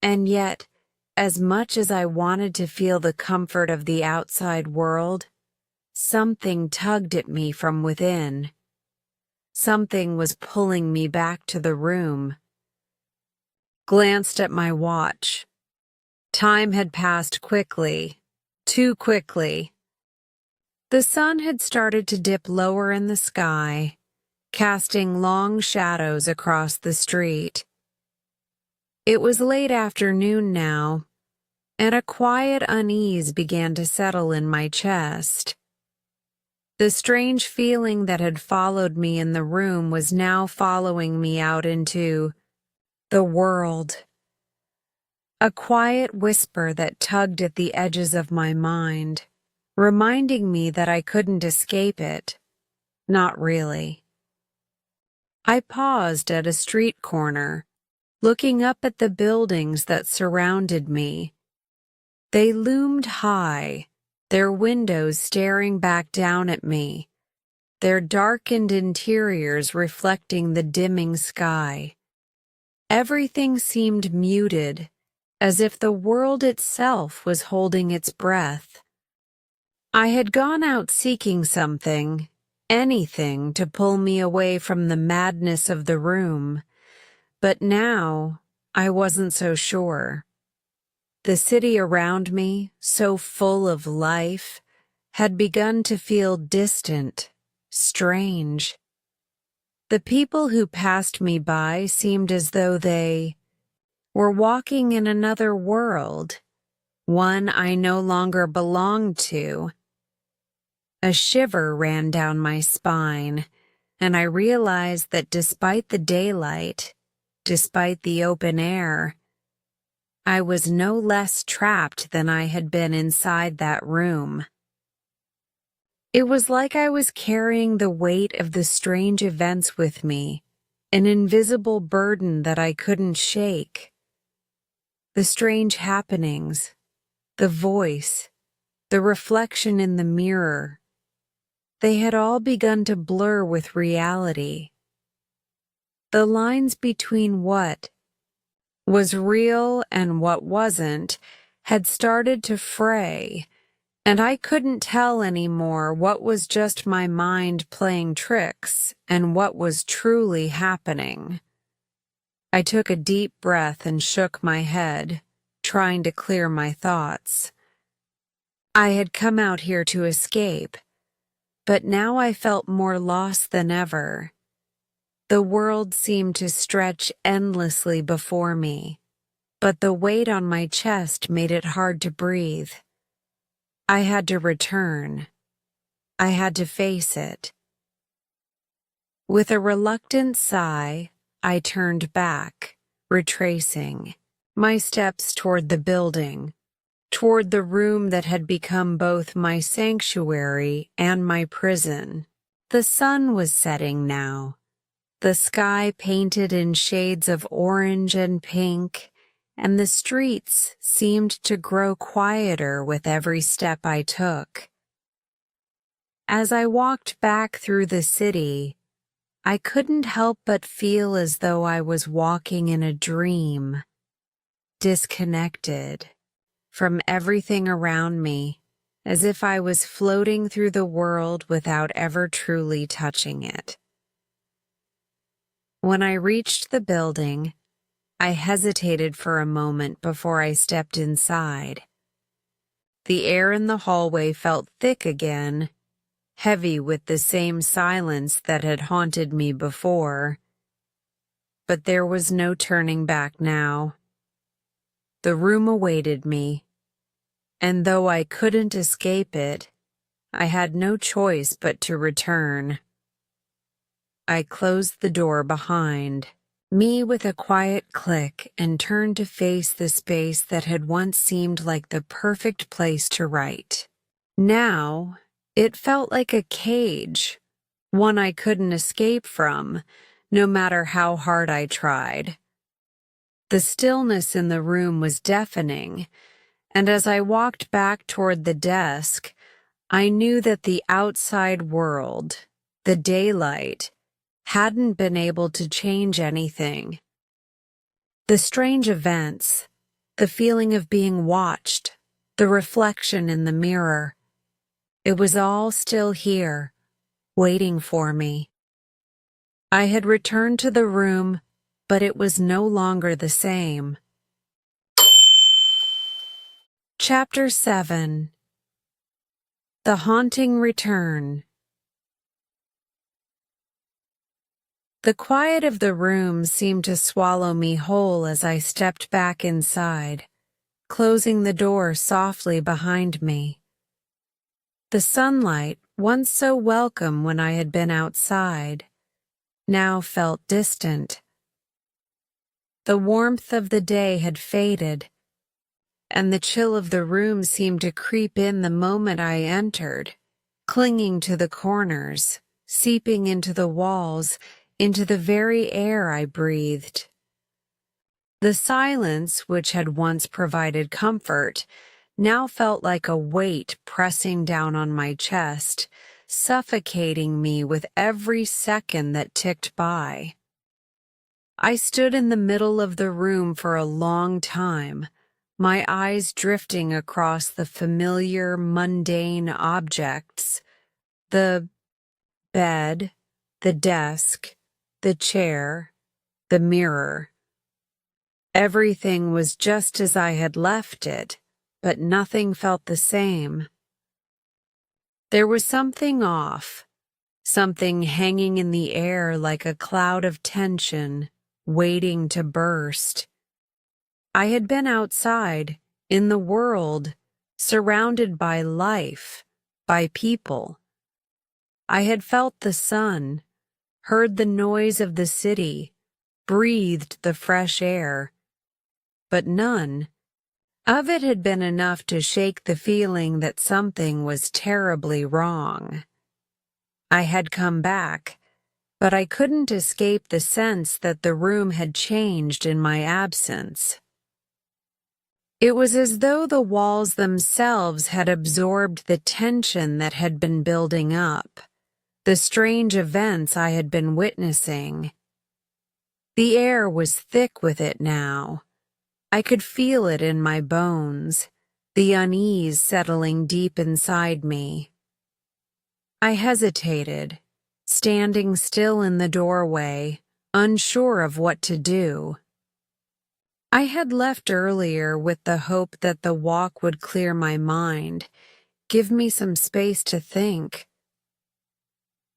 And yet, as much as I wanted to feel the comfort of the outside world, something tugged at me from within. Something was pulling me back to the room. Glanced at my watch. Time had passed quickly, too quickly. The sun had started to dip lower in the sky, casting long shadows across the street. It was late afternoon now, and a quiet unease began to settle in my chest. The strange feeling that had followed me in the room was now following me out into the world. A quiet whisper that tugged at the edges of my mind, reminding me that I couldn't escape it. Not really. I paused at a street corner, looking up at the buildings that surrounded me. They loomed high, their windows staring back down at me, their darkened interiors reflecting the dimming sky. Everything seemed muted, as if the world itself was holding its breath. I had gone out seeking something, anything to pull me away from the madness of the room, but now I wasn't so sure. The city around me, so full of life, had begun to feel distant, strange. The people who passed me by seemed as though they were walking in another world, one I no longer belonged to. A shiver ran down my spine, and I realized that despite the daylight, despite the open air, I was no less trapped than I had been inside that room. It was like I was carrying the weight of the strange events with me, an invisible burden that I couldn't shake. The strange happenings, the voice, the reflection in the mirror, they had all begun to blur with reality. The lines between what was real and what wasn't had started to fray, and I couldn't tell anymore what was just my mind playing tricks and what was truly happening. I took a deep breath and shook my head, trying to clear my thoughts. I had come out here to escape, but now I felt more lost than ever. The world seemed to stretch endlessly before me, but the weight on my chest made it hard to breathe. I had to return. I had to face it. With a reluctant sigh, I turned back, retracing my steps toward the building, toward the room that had become both my sanctuary and my prison. The sun was setting now, the sky painted in shades of orange and pink, and the streets seemed to grow quieter with every step I took. As I walked back through the city, I couldn't help but feel as though I was walking in a dream, disconnected from everything around me, as if I was floating through the world without ever truly touching it. When I reached the building, I hesitated for a moment before I stepped inside. The air in the hallway felt thick again, heavy with the same silence that had haunted me before. But there was no turning back now. The room awaited me, and though I couldn't escape it, I had no choice but to return. I closed the door behind me with a quiet click and turned to face the space that had once seemed like the perfect place to write. Now, it felt like a cage, one I couldn't escape from, no matter how hard I tried. The stillness in the room was deafening, and as I walked back toward the desk, I knew that the outside world, the daylight, hadn't been able to change anything. The strange events, the feeling of being watched, the reflection in the mirror, it was all still here, waiting for me. I had returned to the room, but it was no longer the same. Chapter 7. The Haunting Return. The quiet of the room seemed to swallow me whole as I stepped back inside, closing the door softly behind me. The sunlight, once so welcome when I had been outside, now felt distant. The warmth of the day had faded, and the chill of the room seemed to creep in the moment I entered, clinging to the corners, seeping into the walls, into the very air I breathed. The silence, which had once provided comfort, now felt like a weight pressing down on my chest, suffocating me with every second that ticked by. I stood in the middle of the room for a long time, my eyes drifting across the familiar, mundane objects, the bed, the desk, the chair, the mirror. Everything was just as I had left it, but nothing felt the same. There was something off, something hanging in the air like a cloud of tension, waiting to burst. I had been outside, in the world, surrounded by life, by people. I had felt the sun, heard the noise of the city, breathed the fresh air, but none of it had been enough to shake the feeling that something was terribly wrong. I had come back, but I couldn't escape the sense that the room had changed in my absence. It was as though the walls themselves had absorbed the tension that had been building up, the strange events I had been witnessing. The air was thick with it now. I could feel it in my bones, the unease settling deep inside me. I hesitated, standing still in the doorway, unsure of what to do. I had left earlier with the hope that the walk would clear my mind, give me some space to think.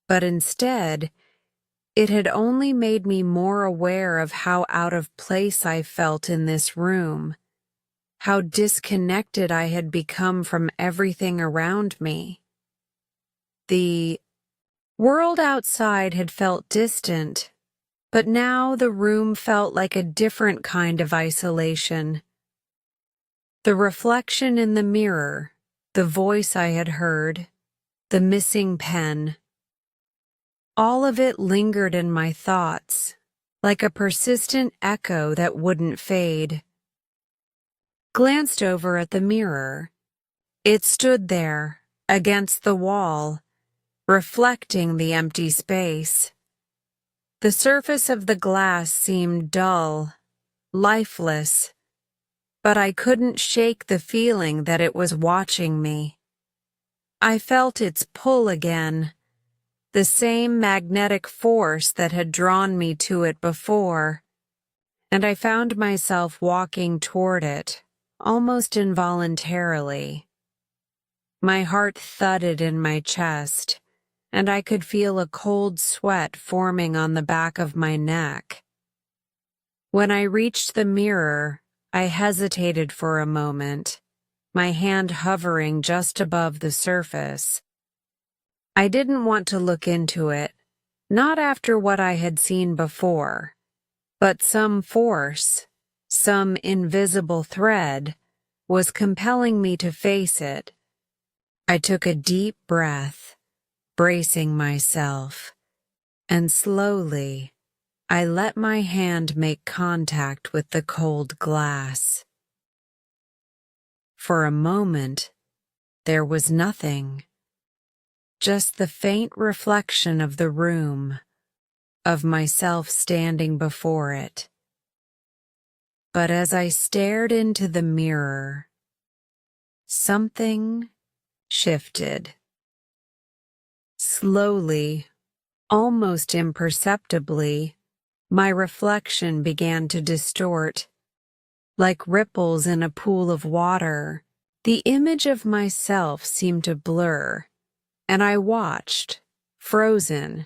But instead, it had only made me more aware of how out of place I felt in this room, how disconnected I had become from everything around me. The world outside had felt distant, but now the room felt like a different kind of isolation. The reflection in the mirror, the voice I had heard, the missing pen, all of it lingered in my thoughts, like a persistent echo that wouldn't fade. Glanced over at the mirror. It stood there, against the wall, reflecting the empty space. The surface of the glass seemed dull, lifeless, but I couldn't shake the feeling that it was watching me. I felt its pull again, the same magnetic force that had drawn me to it before, and I found myself walking toward it, almost involuntarily. My heart thudded in my chest, and I could feel a cold sweat forming on the back of my neck. When I reached the mirror, I hesitated for a moment, my hand hovering just above the surface. I didn't want to look into it, not after what I had seen before, but some force, some invisible thread, was compelling me to face it. I took a deep breath, bracing myself, and slowly, I let my hand make contact with the cold glass. For a moment, there was nothing, just the faint reflection of the room, of myself standing before it. But as I stared into the mirror, something shifted. Slowly, almost imperceptibly, my reflection began to distort. Like ripples in a pool of water, the image of myself seemed to blur, and I watched, frozen,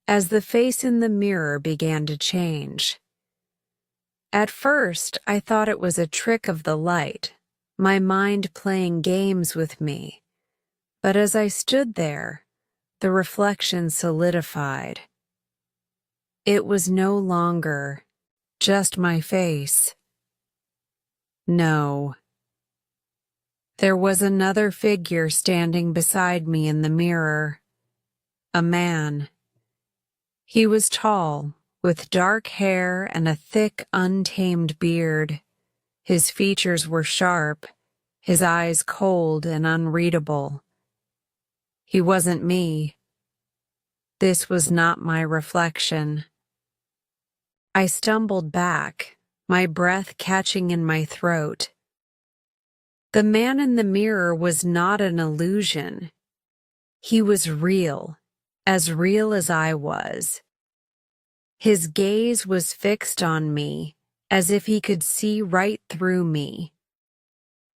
as the face in the mirror began to change. At first, I thought it was a trick of the light, my mind playing games with me. But as I stood there, the reflection solidified. It was no longer just my face. No. There was another figure standing beside me in the mirror. A man. He was tall, with dark hair and a thick, untamed beard. His features were sharp, his eyes cold and unreadable. He wasn't me. This was not my reflection. I stumbled back, my breath catching in my throat. The man in the mirror was not an illusion. He was real as I was. His gaze was fixed on me, as if he could see right through me.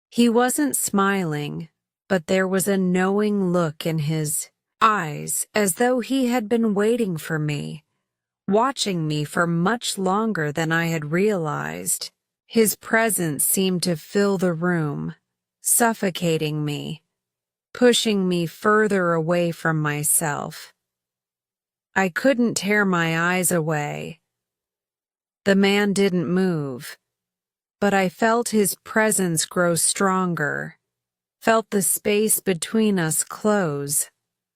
He wasn't smiling, but there was a knowing look in his eyes, as though he had been waiting for me, watching me for much longer than I had realized. His presence seemed to fill the room, suffocating me, pushing me further away from myself. I couldn't tear my eyes away. The man didn't move, but I felt his presence grow stronger, felt the space between us close,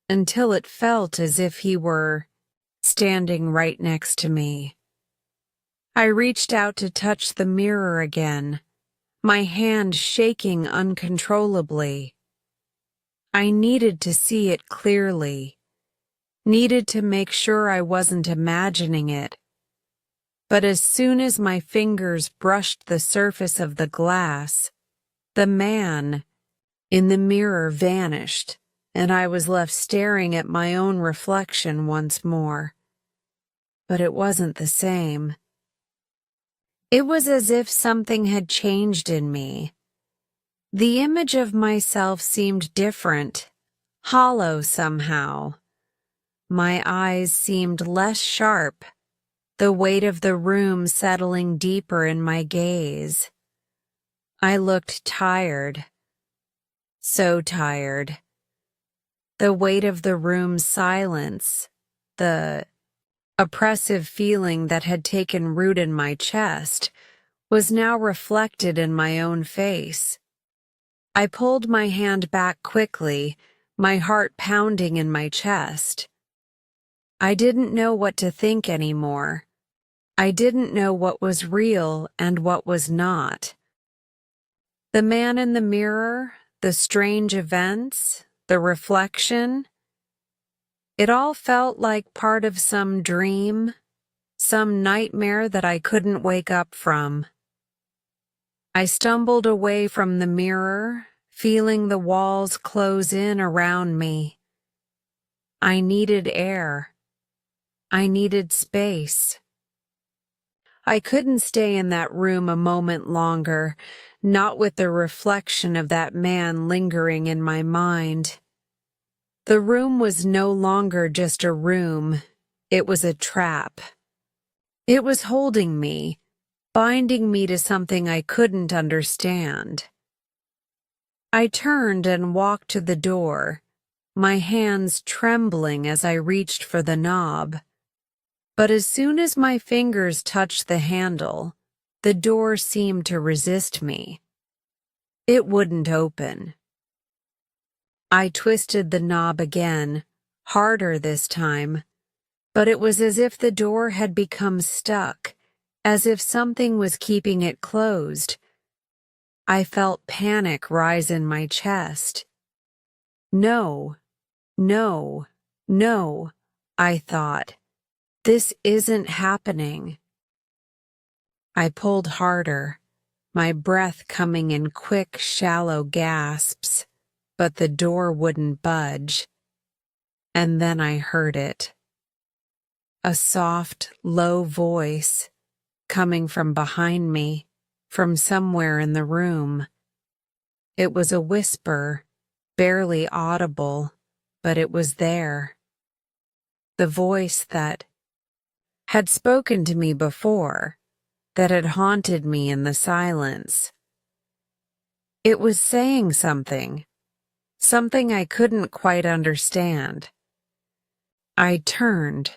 until it felt as if he were standing right next to me. I reached out to touch the mirror again, my hand shaking uncontrollably. I needed to see it clearly, needed to make sure I wasn't imagining it. But as soon as my fingers brushed the surface of the glass, the man in the mirror vanished, and I was left staring at my own reflection once more. But it wasn't the same. It was as if something had changed in me. The image of myself seemed different, hollow somehow. My eyes seemed less sharp, the weight of the room settling deeper in my gaze. I looked tired, so tired. The weight of the room's silence, the oppressive feeling that had taken root in my chest, was now reflected in my own face. I pulled my hand back quickly, my heart pounding in my chest. I didn't know what to think anymore. I didn't know what was real and what was not. The man in the mirror, the strange events, the reflection, it all felt like part of some dream, some nightmare that I couldn't wake up from. I stumbled away from the mirror, feeling the walls close in around me. I needed air. I needed space. I couldn't stay in that room a moment longer, not with the reflection of that man lingering in my mind. The room was no longer just a room, it was a trap. It was holding me, binding me to something I couldn't understand. I turned and walked to the door, my hands trembling as I reached for the knob. But as soon as my fingers touched the handle, the door seemed to resist me. It wouldn't open. I twisted the knob again, harder this time, but it was as if the door had become stuck, as if something was keeping it closed. I felt panic rise in my chest. No, no, no, I thought. This isn't happening. I pulled harder, my breath coming in quick, shallow gasps, but the door wouldn't budge. And then I heard it. A soft, low voice coming from behind me, from somewhere in the room. It was a whisper, barely audible, but it was there. The voice that had spoken to me before, that had haunted me in the silence. It was saying something I couldn't quite understand. I turned,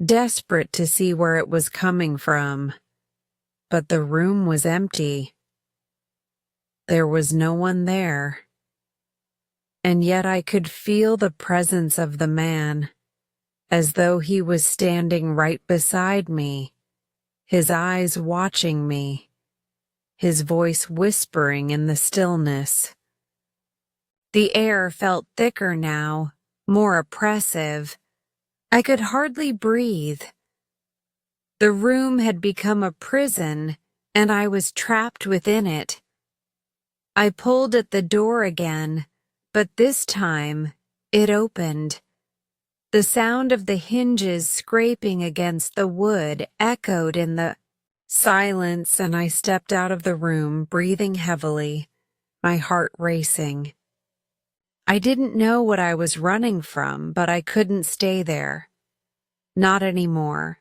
desperate to see where it was coming from, but the room was empty. There was no one there. And yet I could feel the presence of the man, as though he was standing right beside me, his eyes watching me, his voice whispering in the stillness. The air felt thicker now, more oppressive. I could hardly breathe. The room had become a prison, and I was trapped within it. I pulled at the door again, but this time it opened. The sound of the hinges scraping against the wood echoed in the silence, and I stepped out of the room, breathing heavily, my heart racing. I didn't know what I was running from, but I couldn't stay there. Not anymore.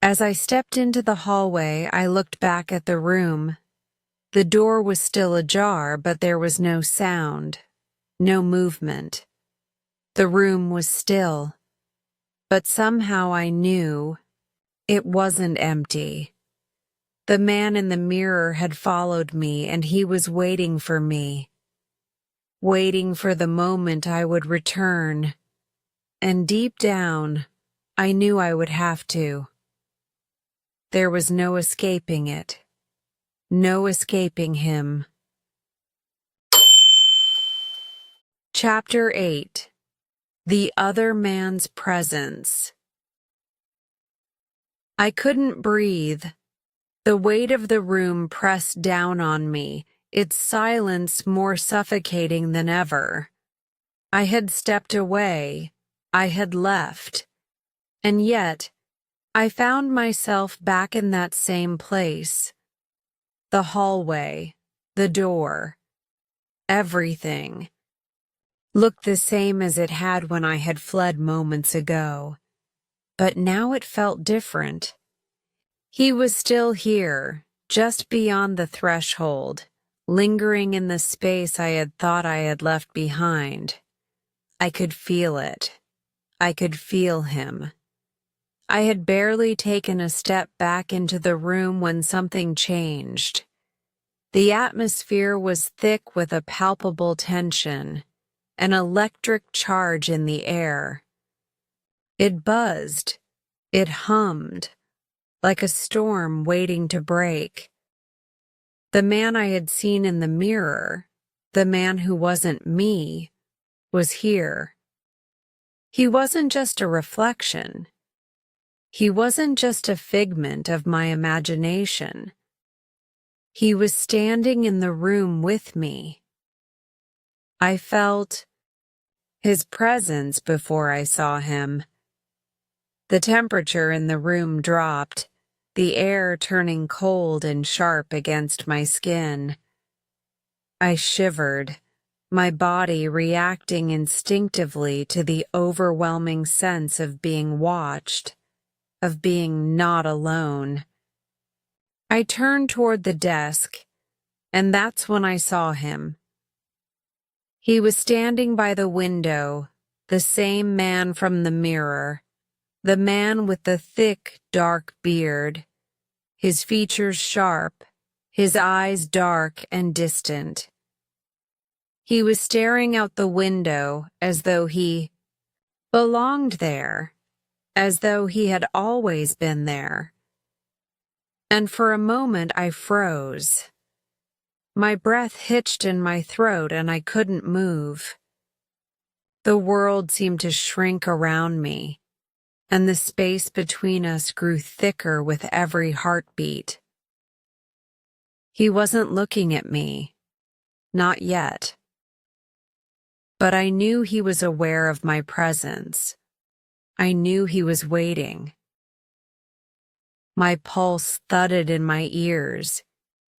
As I stepped into the hallway, I looked back at the room. The door was still ajar, but there was no sound, no movement. The room was still, but somehow I knew it wasn't empty. The man in the mirror had followed me, and he was waiting for me, waiting for the moment I would return. And deep down, I knew I would have to. There was no escaping it, no escaping him. Chapter 8. The Other Man's Presence. I couldn't breathe. The weight of the room pressed down on me, its silence more suffocating than ever. I had stepped away. I had left. And yet, I found myself back in that same place. The hallway, the door, everything looked the same as it had when I had fled moments ago. But now it felt different. He was still here, just beyond the threshold, lingering in the space I had thought I had left behind. I could feel it. I could feel him. I had barely taken a step back into the room when something changed. The atmosphere was thick with a palpable tension, an electric charge in the air. It buzzed, it hummed, like a storm waiting to break. The man I had seen in the mirror, the man who wasn't me, was here. He wasn't just a reflection. He wasn't just a figment of my imagination. He was standing in the room with me. I felt his presence before I saw him. The temperature in the room dropped, the air turning cold and sharp against my skin. I shivered, my body reacting instinctively to the overwhelming sense of being watched, of being not alone. I turned toward the desk, and that's when I saw him. He was standing by the window, the same man from the mirror, the man with the thick, dark beard, his features sharp, his eyes dark and distant. He was staring out the window as though he belonged there, as though he had always been there. And for a moment I froze. My breath hitched in my throat and I couldn't move. The world seemed to shrink around me, and the space between us grew thicker with every heartbeat. He wasn't looking at me, not yet. But I knew he was aware of my presence. I knew he was waiting. My pulse thudded in my ears,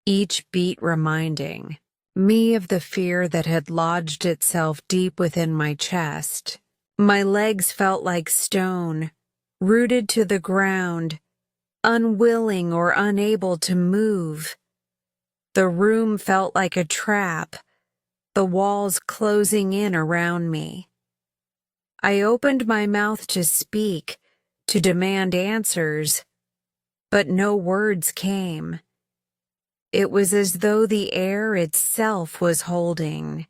each beat reminding me of the fear that had lodged itself deep within my chest. My legs felt like stone, rooted to the ground, unwilling or unable to move. The room felt like a trap, the walls closing in around me. I opened my mouth to speak, to demand answers, but no words came. It was as though the air itself was holding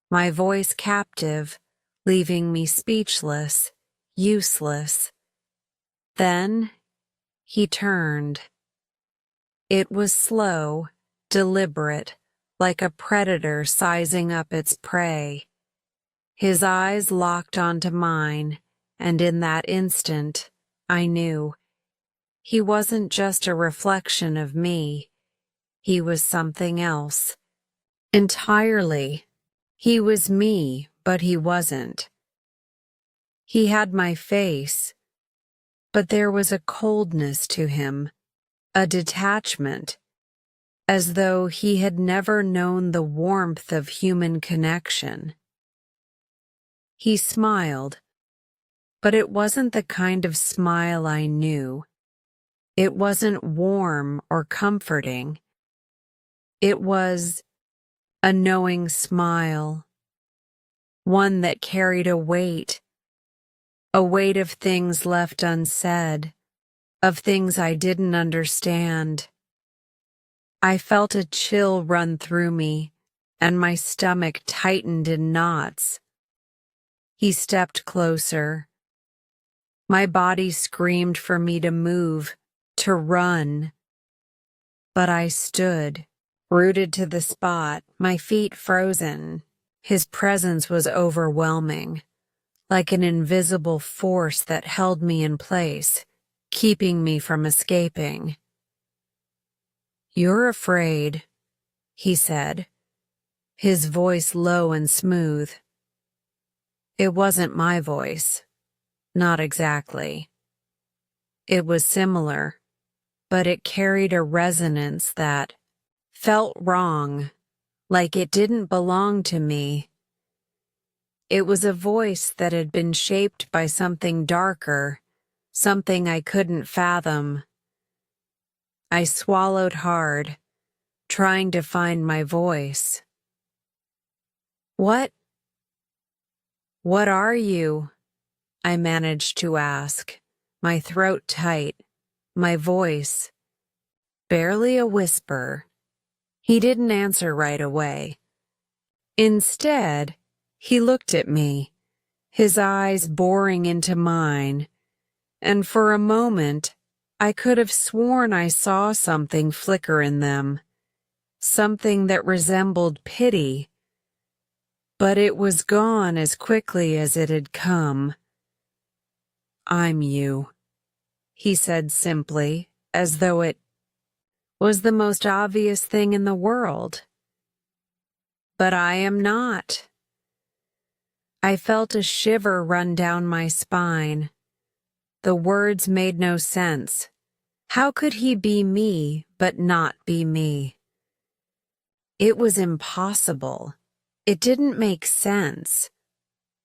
my voice captive, leaving me speechless, useless. Then he turned. It was slow, deliberate, like a predator sizing up its prey. His eyes locked onto mine, and in that instant, I knew. He wasn't just a reflection of me. He was something else. Entirely. He was me, but he wasn't. He had my face, but there was a coldness to him, a detachment, as though he had never known the warmth of human connection. He smiled, but it wasn't the kind of smile I knew. It wasn't warm or comforting. It was a knowing smile, one that carried a weight of things left unsaid, of things I didn't understand. I felt a chill run through me, and my stomach tightened in knots. He stepped closer. My body screamed for me to move, to run. But I stood, rooted to the spot, my feet frozen. His presence was overwhelming, like an invisible force that held me in place, keeping me from escaping. "You're afraid," he said, his voice low and smooth. It wasn't my voice. Not exactly. It was similar, but it carried a resonance that felt wrong, like it didn't belong to me. It was a voice that had been shaped by something darker, something I couldn't fathom. I swallowed hard, trying to find my voice. What are you?" I managed to ask, my throat tight, my voice barely a whisper. He didn't answer right away. Instead, he looked at me, his eyes boring into mine, and for a moment, I could have sworn I saw something flicker in them, something that resembled pity. But it was gone as quickly as it had come. "I'm you," he said simply, as though it was the most obvious thing in the world. "But I am not." I felt a shiver run down my spine. The words made no sense. How could he be me, but not be me? It was impossible. It didn't make sense.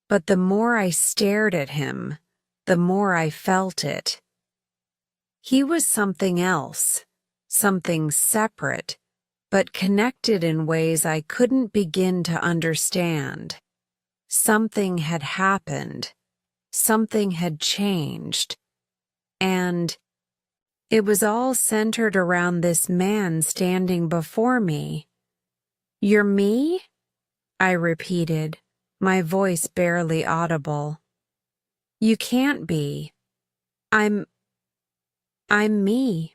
But the more I stared at him, the more I felt it. He was something else, something separate, but connected in ways I couldn't begin to understand. Something had happened. Something had changed. And it was all centered around this man standing before me. "You're me?" I repeated, my voice barely audible. "You can't be." I'm me.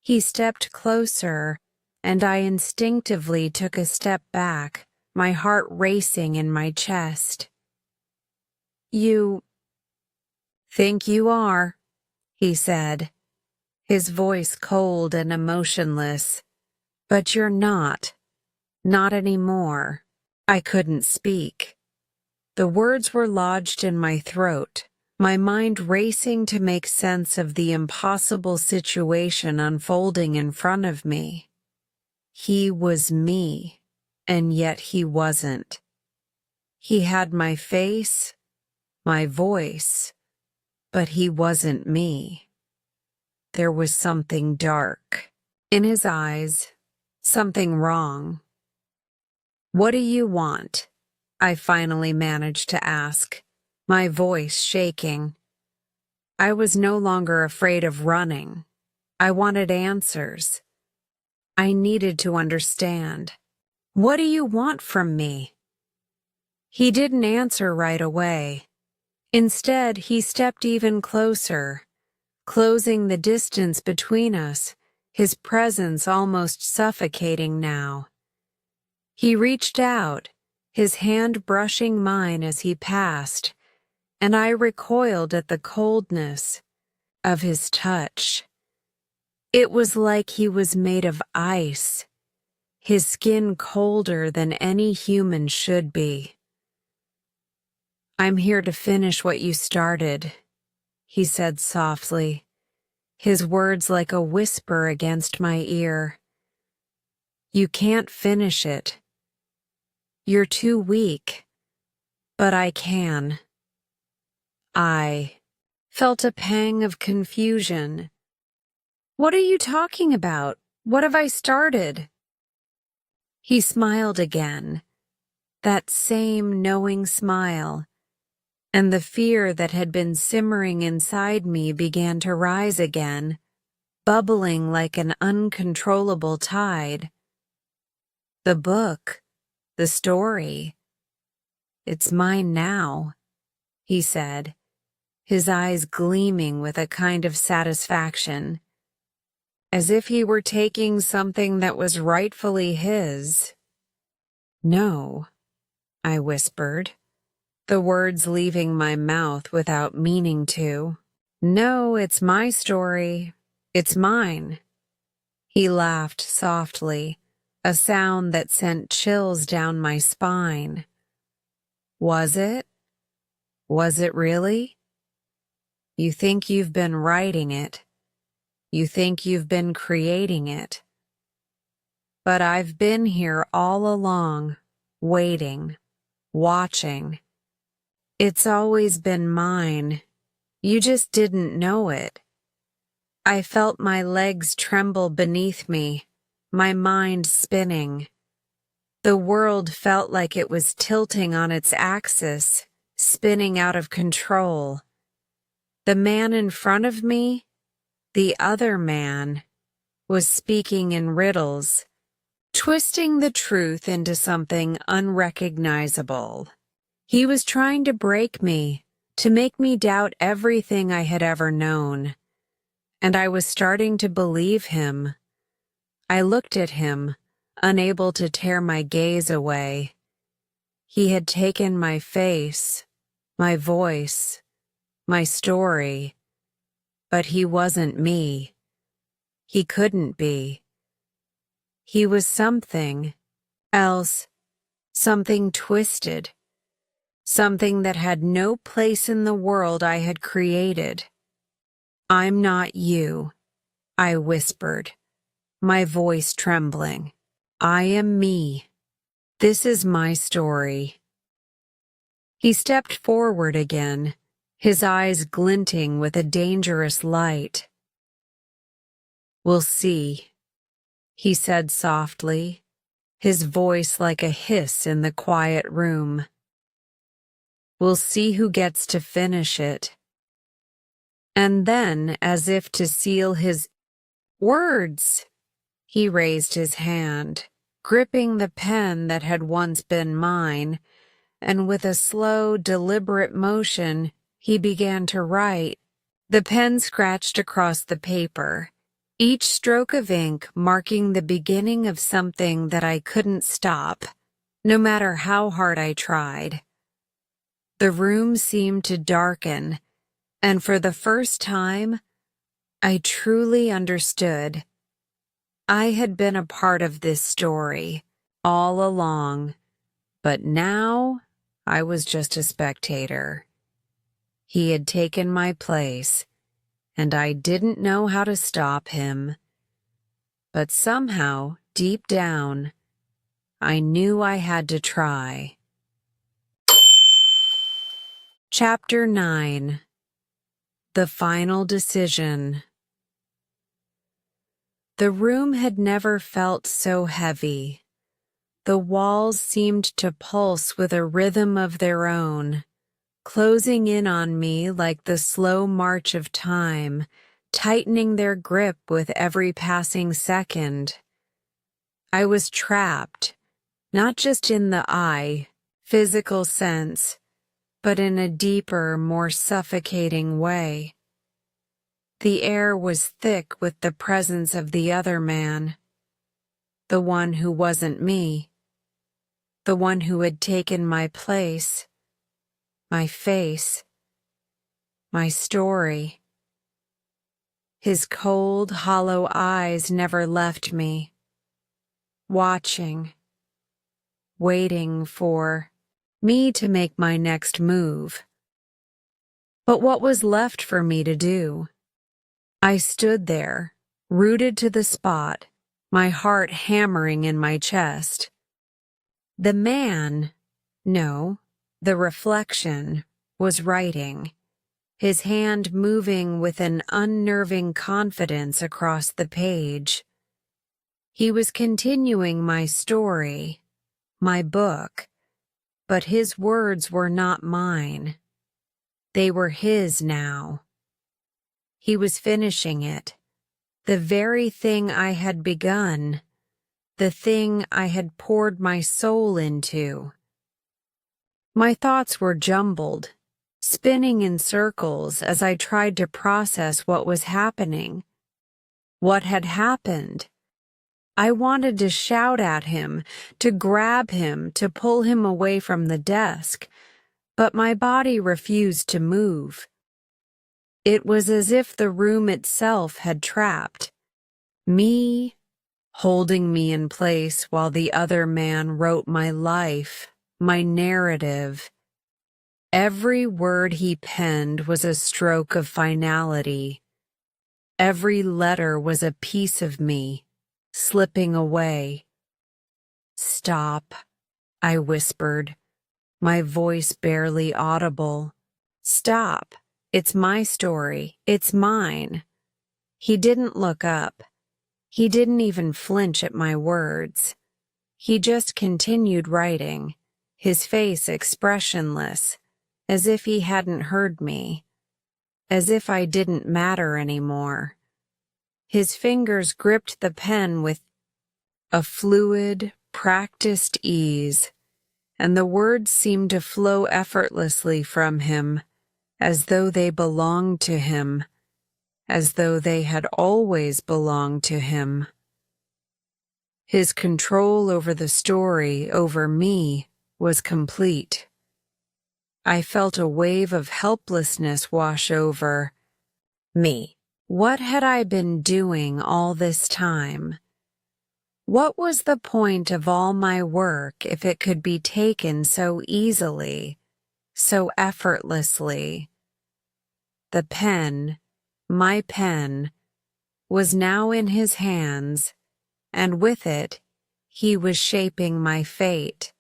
He stepped closer, and I instinctively took a step back, my heart racing in my chest. You think you are, he said, his voice cold and emotionless. But you're not. Not anymore. I couldn't speak. The words were lodged in my throat, my mind racing to make sense of the impossible situation unfolding in front of me. He was me, and yet he wasn't. He had my face, my voice, but he wasn't me. There was something dark in his eyes, something wrong. What do you want? I finally managed to ask, my voice shaking. I was no longer afraid of running. I wanted answers. I needed to understand. What do you want from me? He didn't answer right away. Instead, he stepped even closer, closing the distance between us, his presence almost suffocating now. He reached out, his hand brushing mine as he passed, and I recoiled at the coldness of his touch. It was like he was made of ice, his skin colder than any human should be. I'm here to finish what you started, he said softly, his words like a whisper against my ear. You can't finish it. You're too weak, but I can. I felt a pang of confusion. What are you talking about? What have I started? He smiled again, that same knowing smile, and the fear that had been simmering inside me began to rise again, bubbling like an uncontrollable tide. The book, the story, it's mine now, he said, his eyes gleaming with a kind of satisfaction, as if he were taking something that was rightfully his. No, I whispered, the words leaving my mouth without meaning to. No, it's my story. It's mine. He laughed softly, a sound that sent chills down my spine. Was it? Was it really? You think you've been writing it. You think you've been creating it. But I've been here all along, waiting, watching. It's always been mine. You just didn't know it. I felt my legs tremble beneath me, my mind spinning. The world felt like it was tilting on its axis, spinning out of control. The man in front of me, the other man, was speaking in riddles, twisting the truth into something unrecognizable. He was trying to break me, to make me doubt everything I had ever known. And I was starting to believe him. I looked at him, unable to tear my gaze away. He had taken my face, my voice, my story, but he wasn't me. He couldn't be. He was something else, something twisted, something that had no place in the world I had created. I'm not you, I whispered, my voice trembling. I am me. This is my story. He stepped forward again, his eyes glinting with a dangerous light. We'll see, he said softly, his voice like a hiss in the quiet room. We'll see who gets to finish it. And then, as if to seal his words, he raised his hand, gripping the pen that had once been mine, and with a slow, deliberate motion, he began to write. The pen scratched across the paper, each stroke of ink marking the beginning of something that I couldn't stop, no matter how hard I tried. The room seemed to darken, and for the first time, I truly understood. I had been a part of this story all along, but now I was just a spectator. He had taken my place, and I didn't know how to stop him. But somehow, deep down, I knew I had to try. Chapter 9. The Final Decision. The room had never felt so heavy. The walls seemed to pulse with a rhythm of their own, closing in on me like the slow march of time, tightening their grip with every passing second. I was trapped, not just in the physical sense, but in a deeper, more suffocating way. The air was thick with the presence of the other man, the one who wasn't me, the one who had taken my place, my face, my story. His cold, hollow eyes never left me, watching, waiting for me to make my next move. But what was left for me to do? I stood there, rooted to the spot, my heart hammering in my chest. The man, no, the reflection, was writing, his hand moving with an unnerving confidence across the page. He was continuing my story, my book, but his words were not mine. They were his now. He was finishing it, the very thing I had begun, the thing I had poured my soul into. My thoughts were jumbled, spinning in circles as I tried to process what was happening. What had happened? I wanted to shout at him, to grab him, to pull him away from the desk, but my body refused to move. It was as if the room itself had trapped me, holding me in place while the other man wrote my life, my narrative. Every word he penned was a stroke of finality. Every letter was a piece of me, slipping away. "Stop," I whispered, my voice barely audible. "Stop. It's my story. It's mine." He didn't look up. He didn't even flinch at my words. He just continued writing, his face expressionless, as if he hadn't heard me, as if I didn't matter anymore. His fingers gripped the pen with a fluid, practiced ease, and the words seemed to flow effortlessly from him, as though they belonged to him, as though they had always belonged to him. His control over the story, over me, was complete. I felt a wave of helplessness wash over me. What had I been doing all this time? What was the point of all my work if it could be taken so easily, so effortlessly? The pen, my pen, was now in his hands, and with it, he was shaping my fate.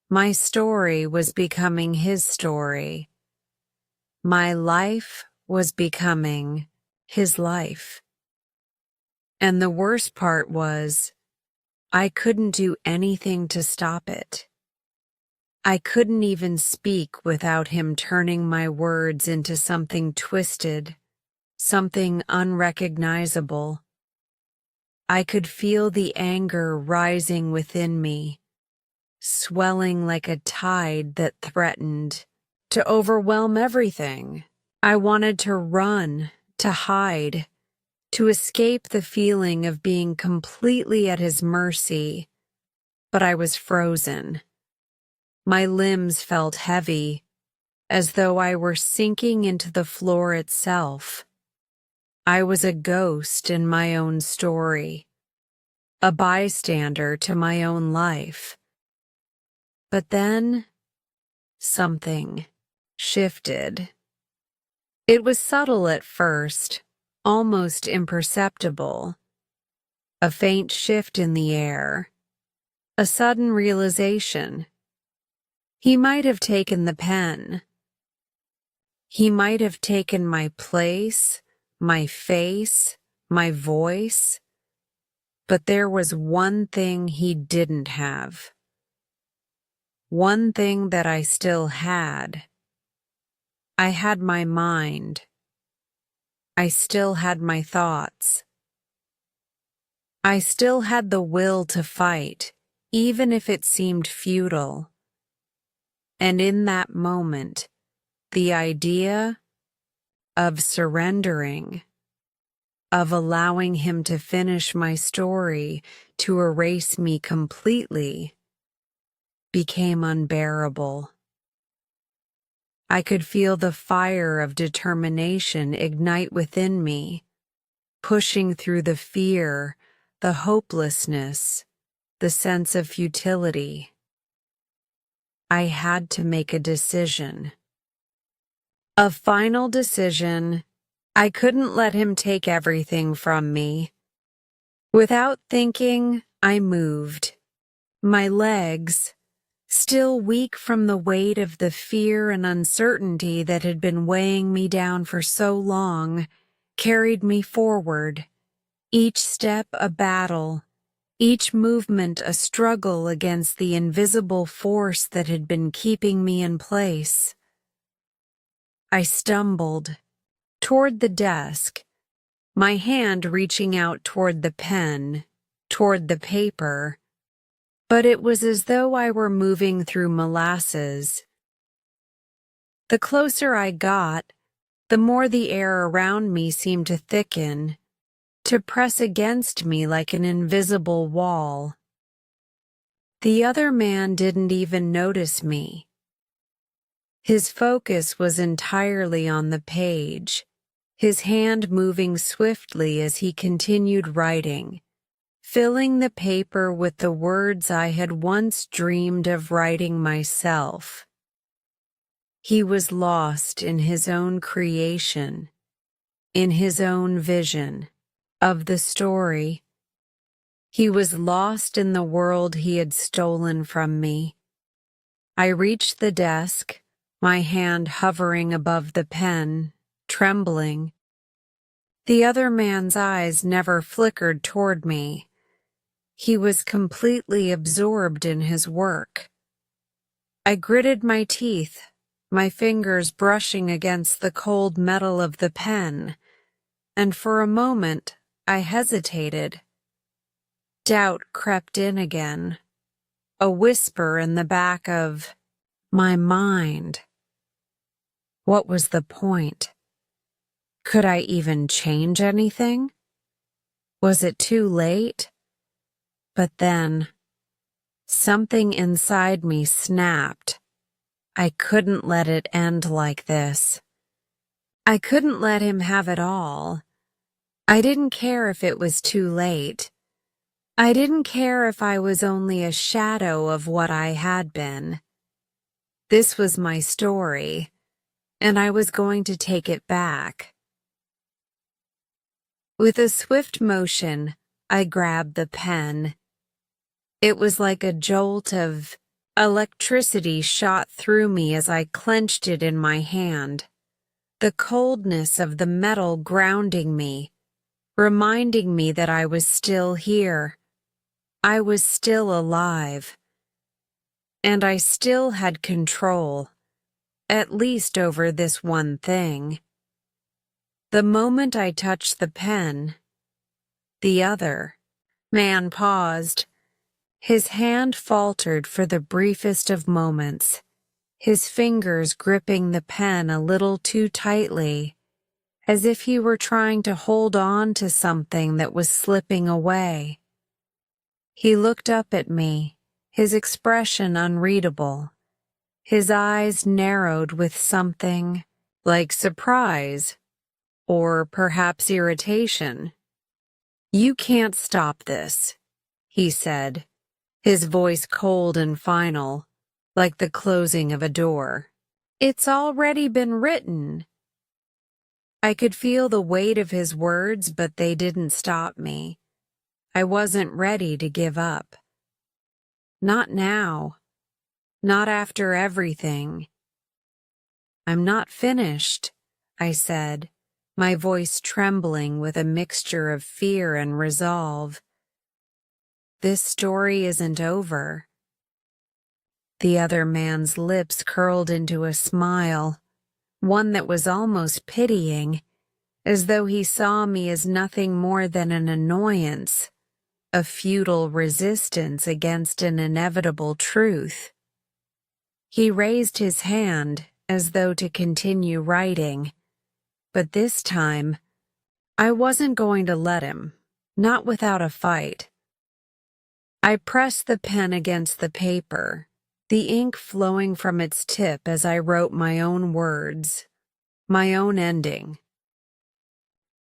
My story was becoming his story. My life was becoming his life. And the worst part was, I couldn't do anything to stop it. I couldn't even speak without him turning my words into something twisted, something unrecognizable. I could feel the anger rising within me, swelling like a tide that threatened to overwhelm everything. I wanted to run, to hide, to escape the feeling of being completely at his mercy, but I was frozen. My limbs felt heavy, as though I were sinking into the floor itself. I was a ghost in my own story, a bystander to my own life. But then, something shifted. It was subtle at first, almost imperceptible. A faint shift in the air, a sudden realization. He might have taken the pen. He might have taken my place, my face, my voice. But there was one thing he didn't have. One thing that I still had. I had my mind. I still had my thoughts. I still had the will to fight, even if it seemed futile. And in that moment, the idea of surrendering, of allowing him to finish my story, to erase me completely, became unbearable. I could feel the fire of determination ignite within me, pushing through the fear, the hopelessness, the sense of futility. I had to make a decision. A final decision. I couldn't let him take everything from me. Without thinking, I moved. My legs, still weak from the weight of the fear and uncertainty that had been weighing me down for so long, carried me forward, each step a battle, each movement a struggle against the invisible force that had been keeping me in place. I stumbled toward the desk, my hand reaching out toward the pen, toward the paper, but it was as though I were moving through molasses. The closer I got, the more the air around me seemed to thicken, to press against me like an invisible wall. The other man didn't even notice me. His focus was entirely on the page, his hand moving swiftly as he continued writing, filling the paper with the words I had once dreamed of writing myself. He was lost in his own creation, in his own vision of the story. He was lost in the world he had stolen from me. I reached the desk, my hand hovering above the pen, trembling. The other man's eyes never flickered toward me. He was completely absorbed in his work. I gritted my teeth, my fingers brushing against the cold metal of the pen, and for a moment I hesitated. Doubt crept in again, a whisper in the back of my mind. What was the point? Could I even change anything? Was it too late? But then, something inside me snapped. I couldn't let it end like this. I couldn't let him have it all. I didn't care if it was too late. I didn't care if I was only a shadow of what I had been. This was my story, and I was going to take it back. With a swift motion, I grabbed the pen. It was like a jolt of electricity shot through me as I clenched it in my hand, the coldness of the metal grounding me, reminding me that I was still here. I was still alive. And I still had control, at least over this one thing. The moment I touched the pen, the other man paused. His hand faltered for the briefest of moments, his fingers gripping the pen a little too tightly, as if he were trying to hold on to something that was slipping away. He looked up at me, his expression unreadable, his eyes narrowed with something like surprise or perhaps irritation. "You can't stop this," he said, his voice cold and final, like the closing of a door. "It's already been written." I could feel the weight of his words, but they didn't stop me. I wasn't ready to give up. Not now. Not after everything. "I'm not finished," I said, my voice trembling with a mixture of fear and resolve. "This story isn't over." The other man's lips curled into a smile, one that was almost pitying, as though he saw me as nothing more than an annoyance, a futile resistance against an inevitable truth. He raised his hand as though to continue writing, but this time I wasn't going to let him, not without a fight. I pressed the pen against the paper, the ink flowing from its tip as I wrote my own words, my own ending.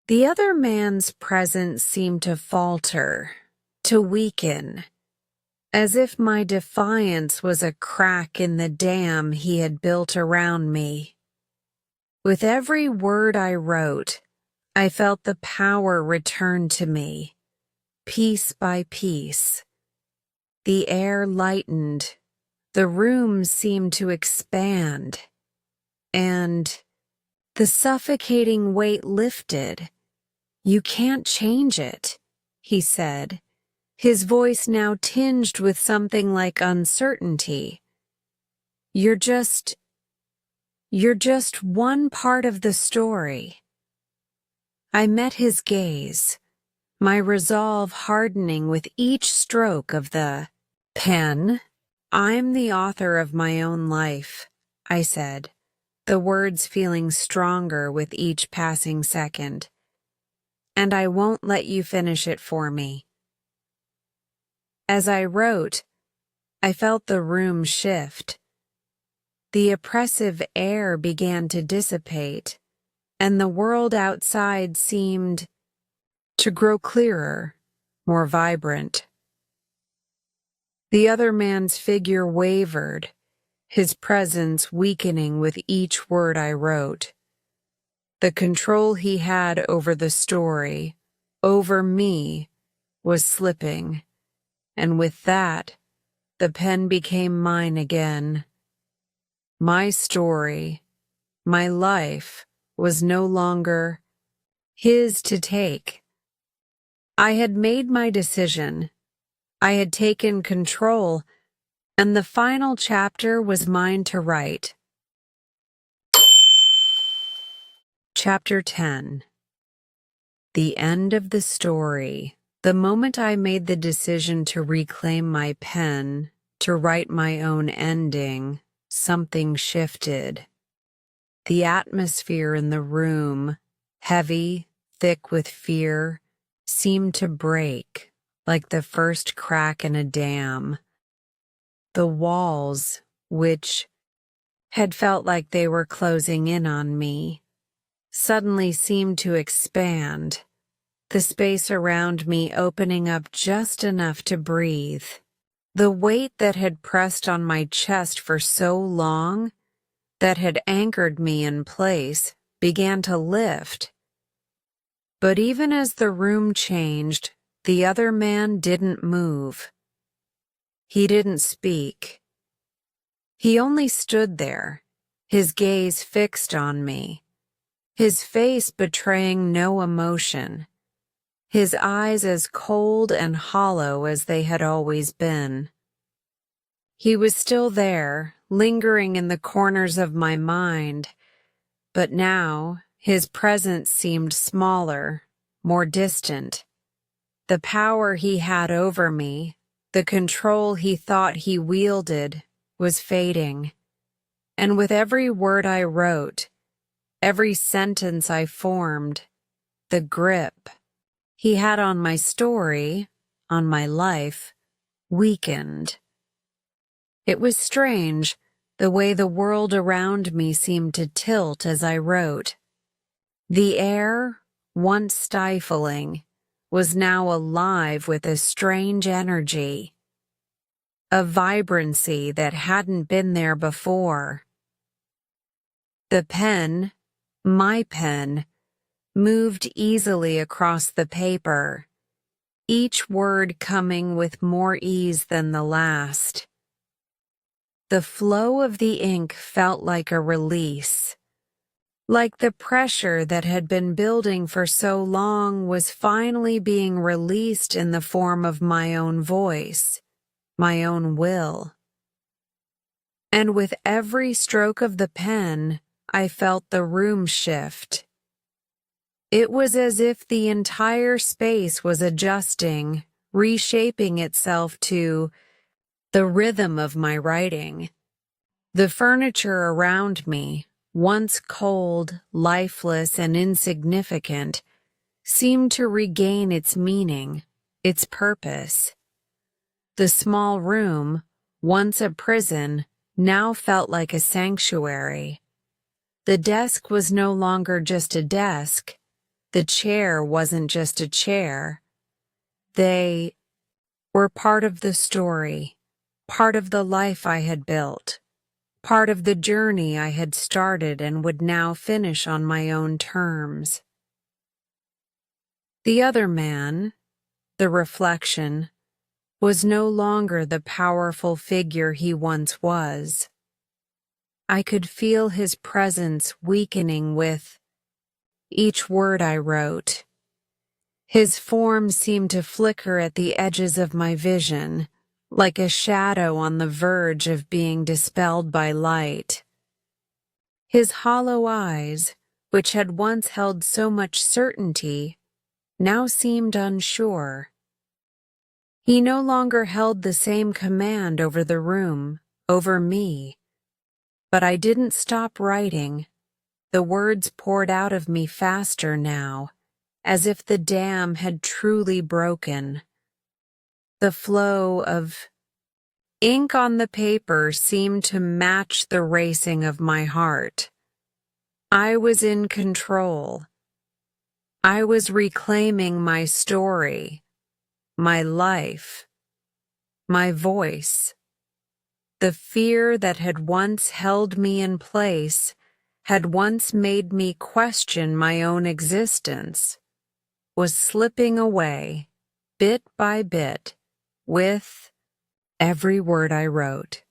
The other man's presence seemed to falter, to weaken, as if my defiance was a crack in the dam he had built around me. With every word I wrote, I felt the power return to me, piece by piece. The air lightened, the room seemed to expand, and the suffocating weight lifted. "You can't change it," he said, his voice now tinged with something like uncertainty. You're just one part of the story." I met his gaze, my resolve hardening with each stroke of the pen. "I'm the author of my own life," I said, the words feeling stronger with each passing second. "And I won't let you finish it for me." As I wrote, I felt the room shift. The oppressive air began to dissipate, and the world outside seemed to grow clearer, more vibrant. The other man's figure wavered, his presence weakening with each word I wrote. The control he had over the story, over me, was slipping, and with that, the pen became mine again. My story, my life, was no longer his to take. I had made my decision. I had taken control, and the final chapter was mine to write. Chapter 10. The end of the story. The moment I made the decision to reclaim my pen, to write my own ending, something shifted. The atmosphere in the room, heavy, thick with fear, seemed to break, like the first crack in a dam. The walls, which had felt like they were closing in on me, suddenly seemed to expand, the space around me opening up just enough to breathe. The weight that had pressed on my chest for so long, that had anchored me in place, began to lift. But even as the room changed, the other man didn't move. He didn't speak. He only stood there, his gaze fixed on me, his face betraying no emotion, his eyes as cold and hollow as they had always been. He was still there, lingering in the corners of my mind, but now his presence seemed smaller, more distant. The power he had over me, the control he thought he wielded, was fading, and with every word I wrote, every sentence I formed, the grip he had on my story, on my life, weakened. It was strange, the way the world around me seemed to tilt as I wrote. The air, once stifling, was now alive with a strange energy, a vibrancy that hadn't been there before. The pen, my pen, moved easily across the paper, each word coming with more ease than the last. The flow of the ink felt like a release, like the pressure that had been building for so long was finally being released in the form of my own voice, my own will. And with every stroke of the pen, I felt the room shift. It was as if the entire space was adjusting, reshaping itself to the rhythm of my writing. The furniture around me, once cold, lifeless, and insignificant, seemed to regain its meaning, its purpose. The small room, once a prison, now felt like a sanctuary. The desk was no longer just a desk. The chair wasn't just a chair. They were part of the story, part of the life I had built, part of the journey I had started and would now finish on my own terms. The other man, the reflection, was no longer the powerful figure he once was. I could feel his presence weakening with each word I wrote. His form seemed to flicker at the edges of my vision, like a shadow on the verge of being dispelled by light. His hollow eyes, which had once held so much certainty, now seemed unsure. He no longer held the same command over the room, over me. But I didn't stop writing. The words poured out of me faster now, as if the dam had truly broken. The flow of ink on the paper seemed to match the racing of my heart. I was in control. I was reclaiming my story, my life, my voice. The fear that had once held me in place, had once made me question my own existence, was slipping away, bit by bit, with every word I wrote.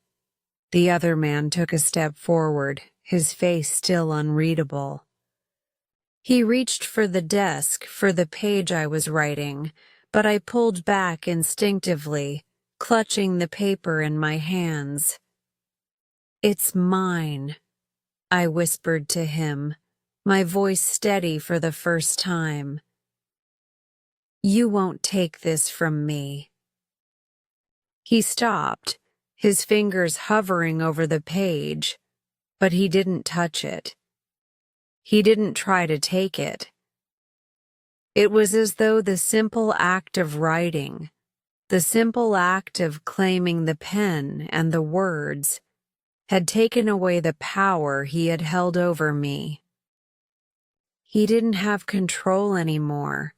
The other man took a step forward, his face still unreadable. He reached for the desk, for the page I was writing, but I pulled back instinctively, clutching the paper in my hands. "It's mine," I whispered to him, my voice steady for the first time. "You won't take this from me." He stopped, his fingers hovering over the page, but he didn't touch it. He didn't try to take it. It was as though the simple act of writing, the simple act of claiming the pen and the words, had taken away the power he had held over me. He didn't have control anymore.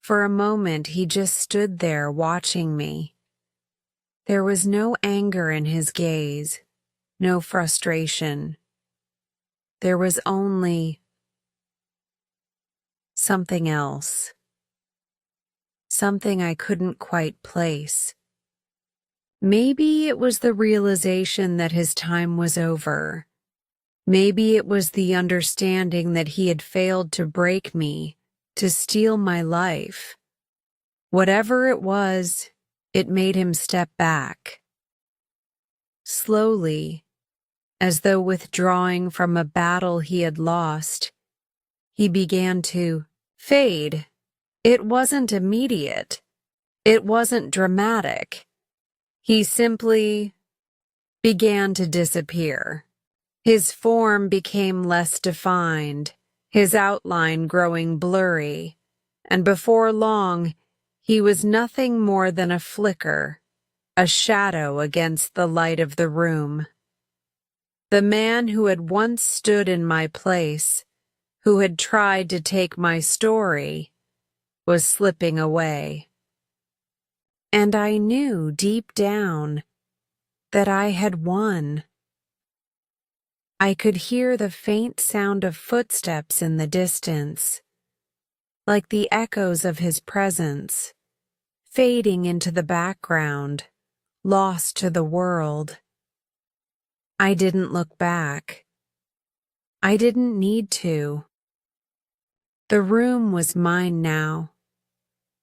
For a moment he just stood there watching me. There was no anger in his gaze, no frustration. There was only something else, something I couldn't quite place. Maybe it was the realization that his time was over. Maybe it was the understanding that he had failed to break me, to steal my life. Whatever it was, it made him step back. Slowly, as though withdrawing from a battle he had lost, he began to fade. It wasn't immediate. It wasn't dramatic. He simply began to disappear. His form became less defined, his outline growing blurry, and before long, he was nothing more than a flicker, a shadow against the light of the room. The man who had once stood in my place, who had tried to take my story, was slipping away. And I knew deep down that I had won. I could hear the faint sound of footsteps in the distance, like the echoes of his presence, fading into the background, lost to the world. I didn't look back. I didn't need to. The room was mine now.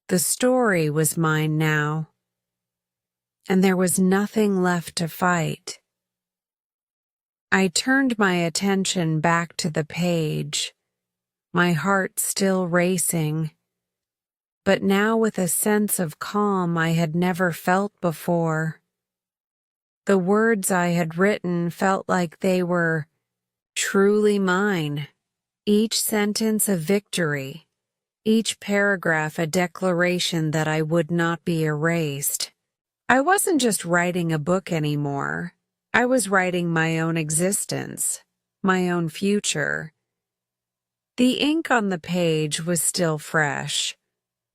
The story was mine now. And there was nothing left to fight. I turned my attention back to the page, my heart still racing, but now with a sense of calm I had never felt before. The words I had written felt like they were truly mine, each sentence a victory, each paragraph a declaration that I would not be erased. I wasn't just writing a book anymore. I was writing my own existence, my own future. The ink on the page was still fresh,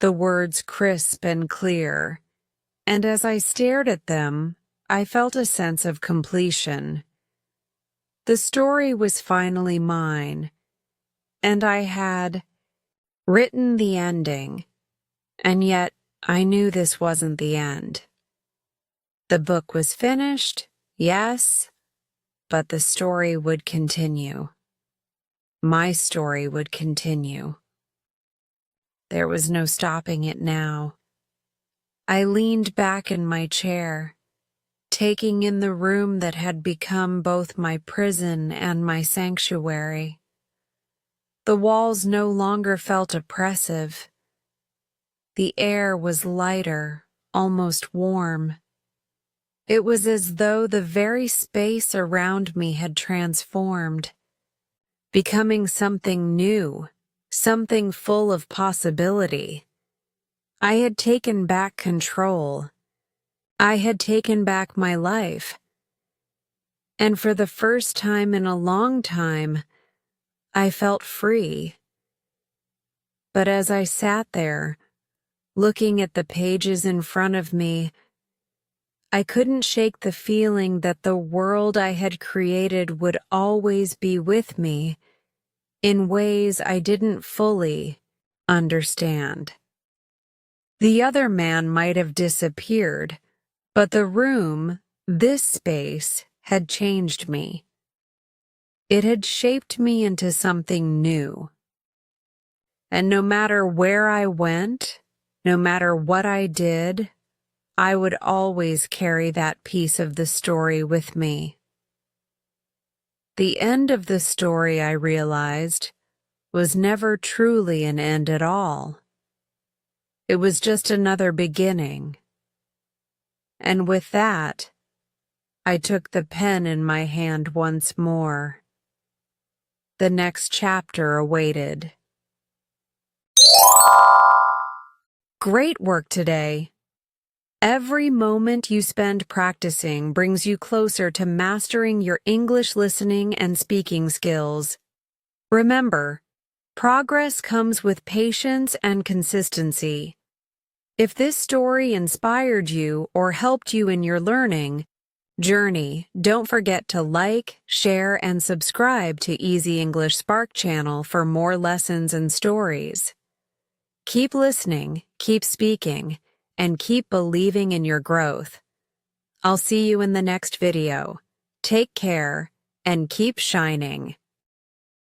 the words crisp and clear, and as I stared at them, I felt a sense of completion. The story was finally mine, and I had written the ending, and yet I knew this wasn't the end. The book was finished, yes, but the story would continue. My story would continue. There was no stopping it now. I leaned back in my chair, taking in the room that had become both my prison and my sanctuary. The walls no longer felt oppressive. The air was lighter, almost warm. It was as though the very space around me had transformed, becoming something new, something full of possibility. I had taken back control. I had taken back my life. And for the first time in a long time, I felt free. But as I sat there, looking at the pages in front of me, I couldn't shake the feeling that the world I had created would always be with me in ways I didn't fully understand. The other man might have disappeared, but the room, this space, had changed me. It had shaped me into something new. And no matter where I went, no matter what I did, I would always carry that piece of the story with me. The end of the story, I realized, was never truly an end at all. It was just another beginning. And with that, I took the pen in my hand once more. The next chapter awaited. Great work today. Every moment you spend practicing brings you closer to mastering your English listening and speaking skills. Remember, progress comes with patience and consistency. If this story inspired you or helped you in your learning journey, don't forget to like, share, and subscribe to Easy English Spark channel for more lessons and stories. Keep listening, keep speaking, and keep believing in your growth. I'll see you in the next video. Take care and keep shining.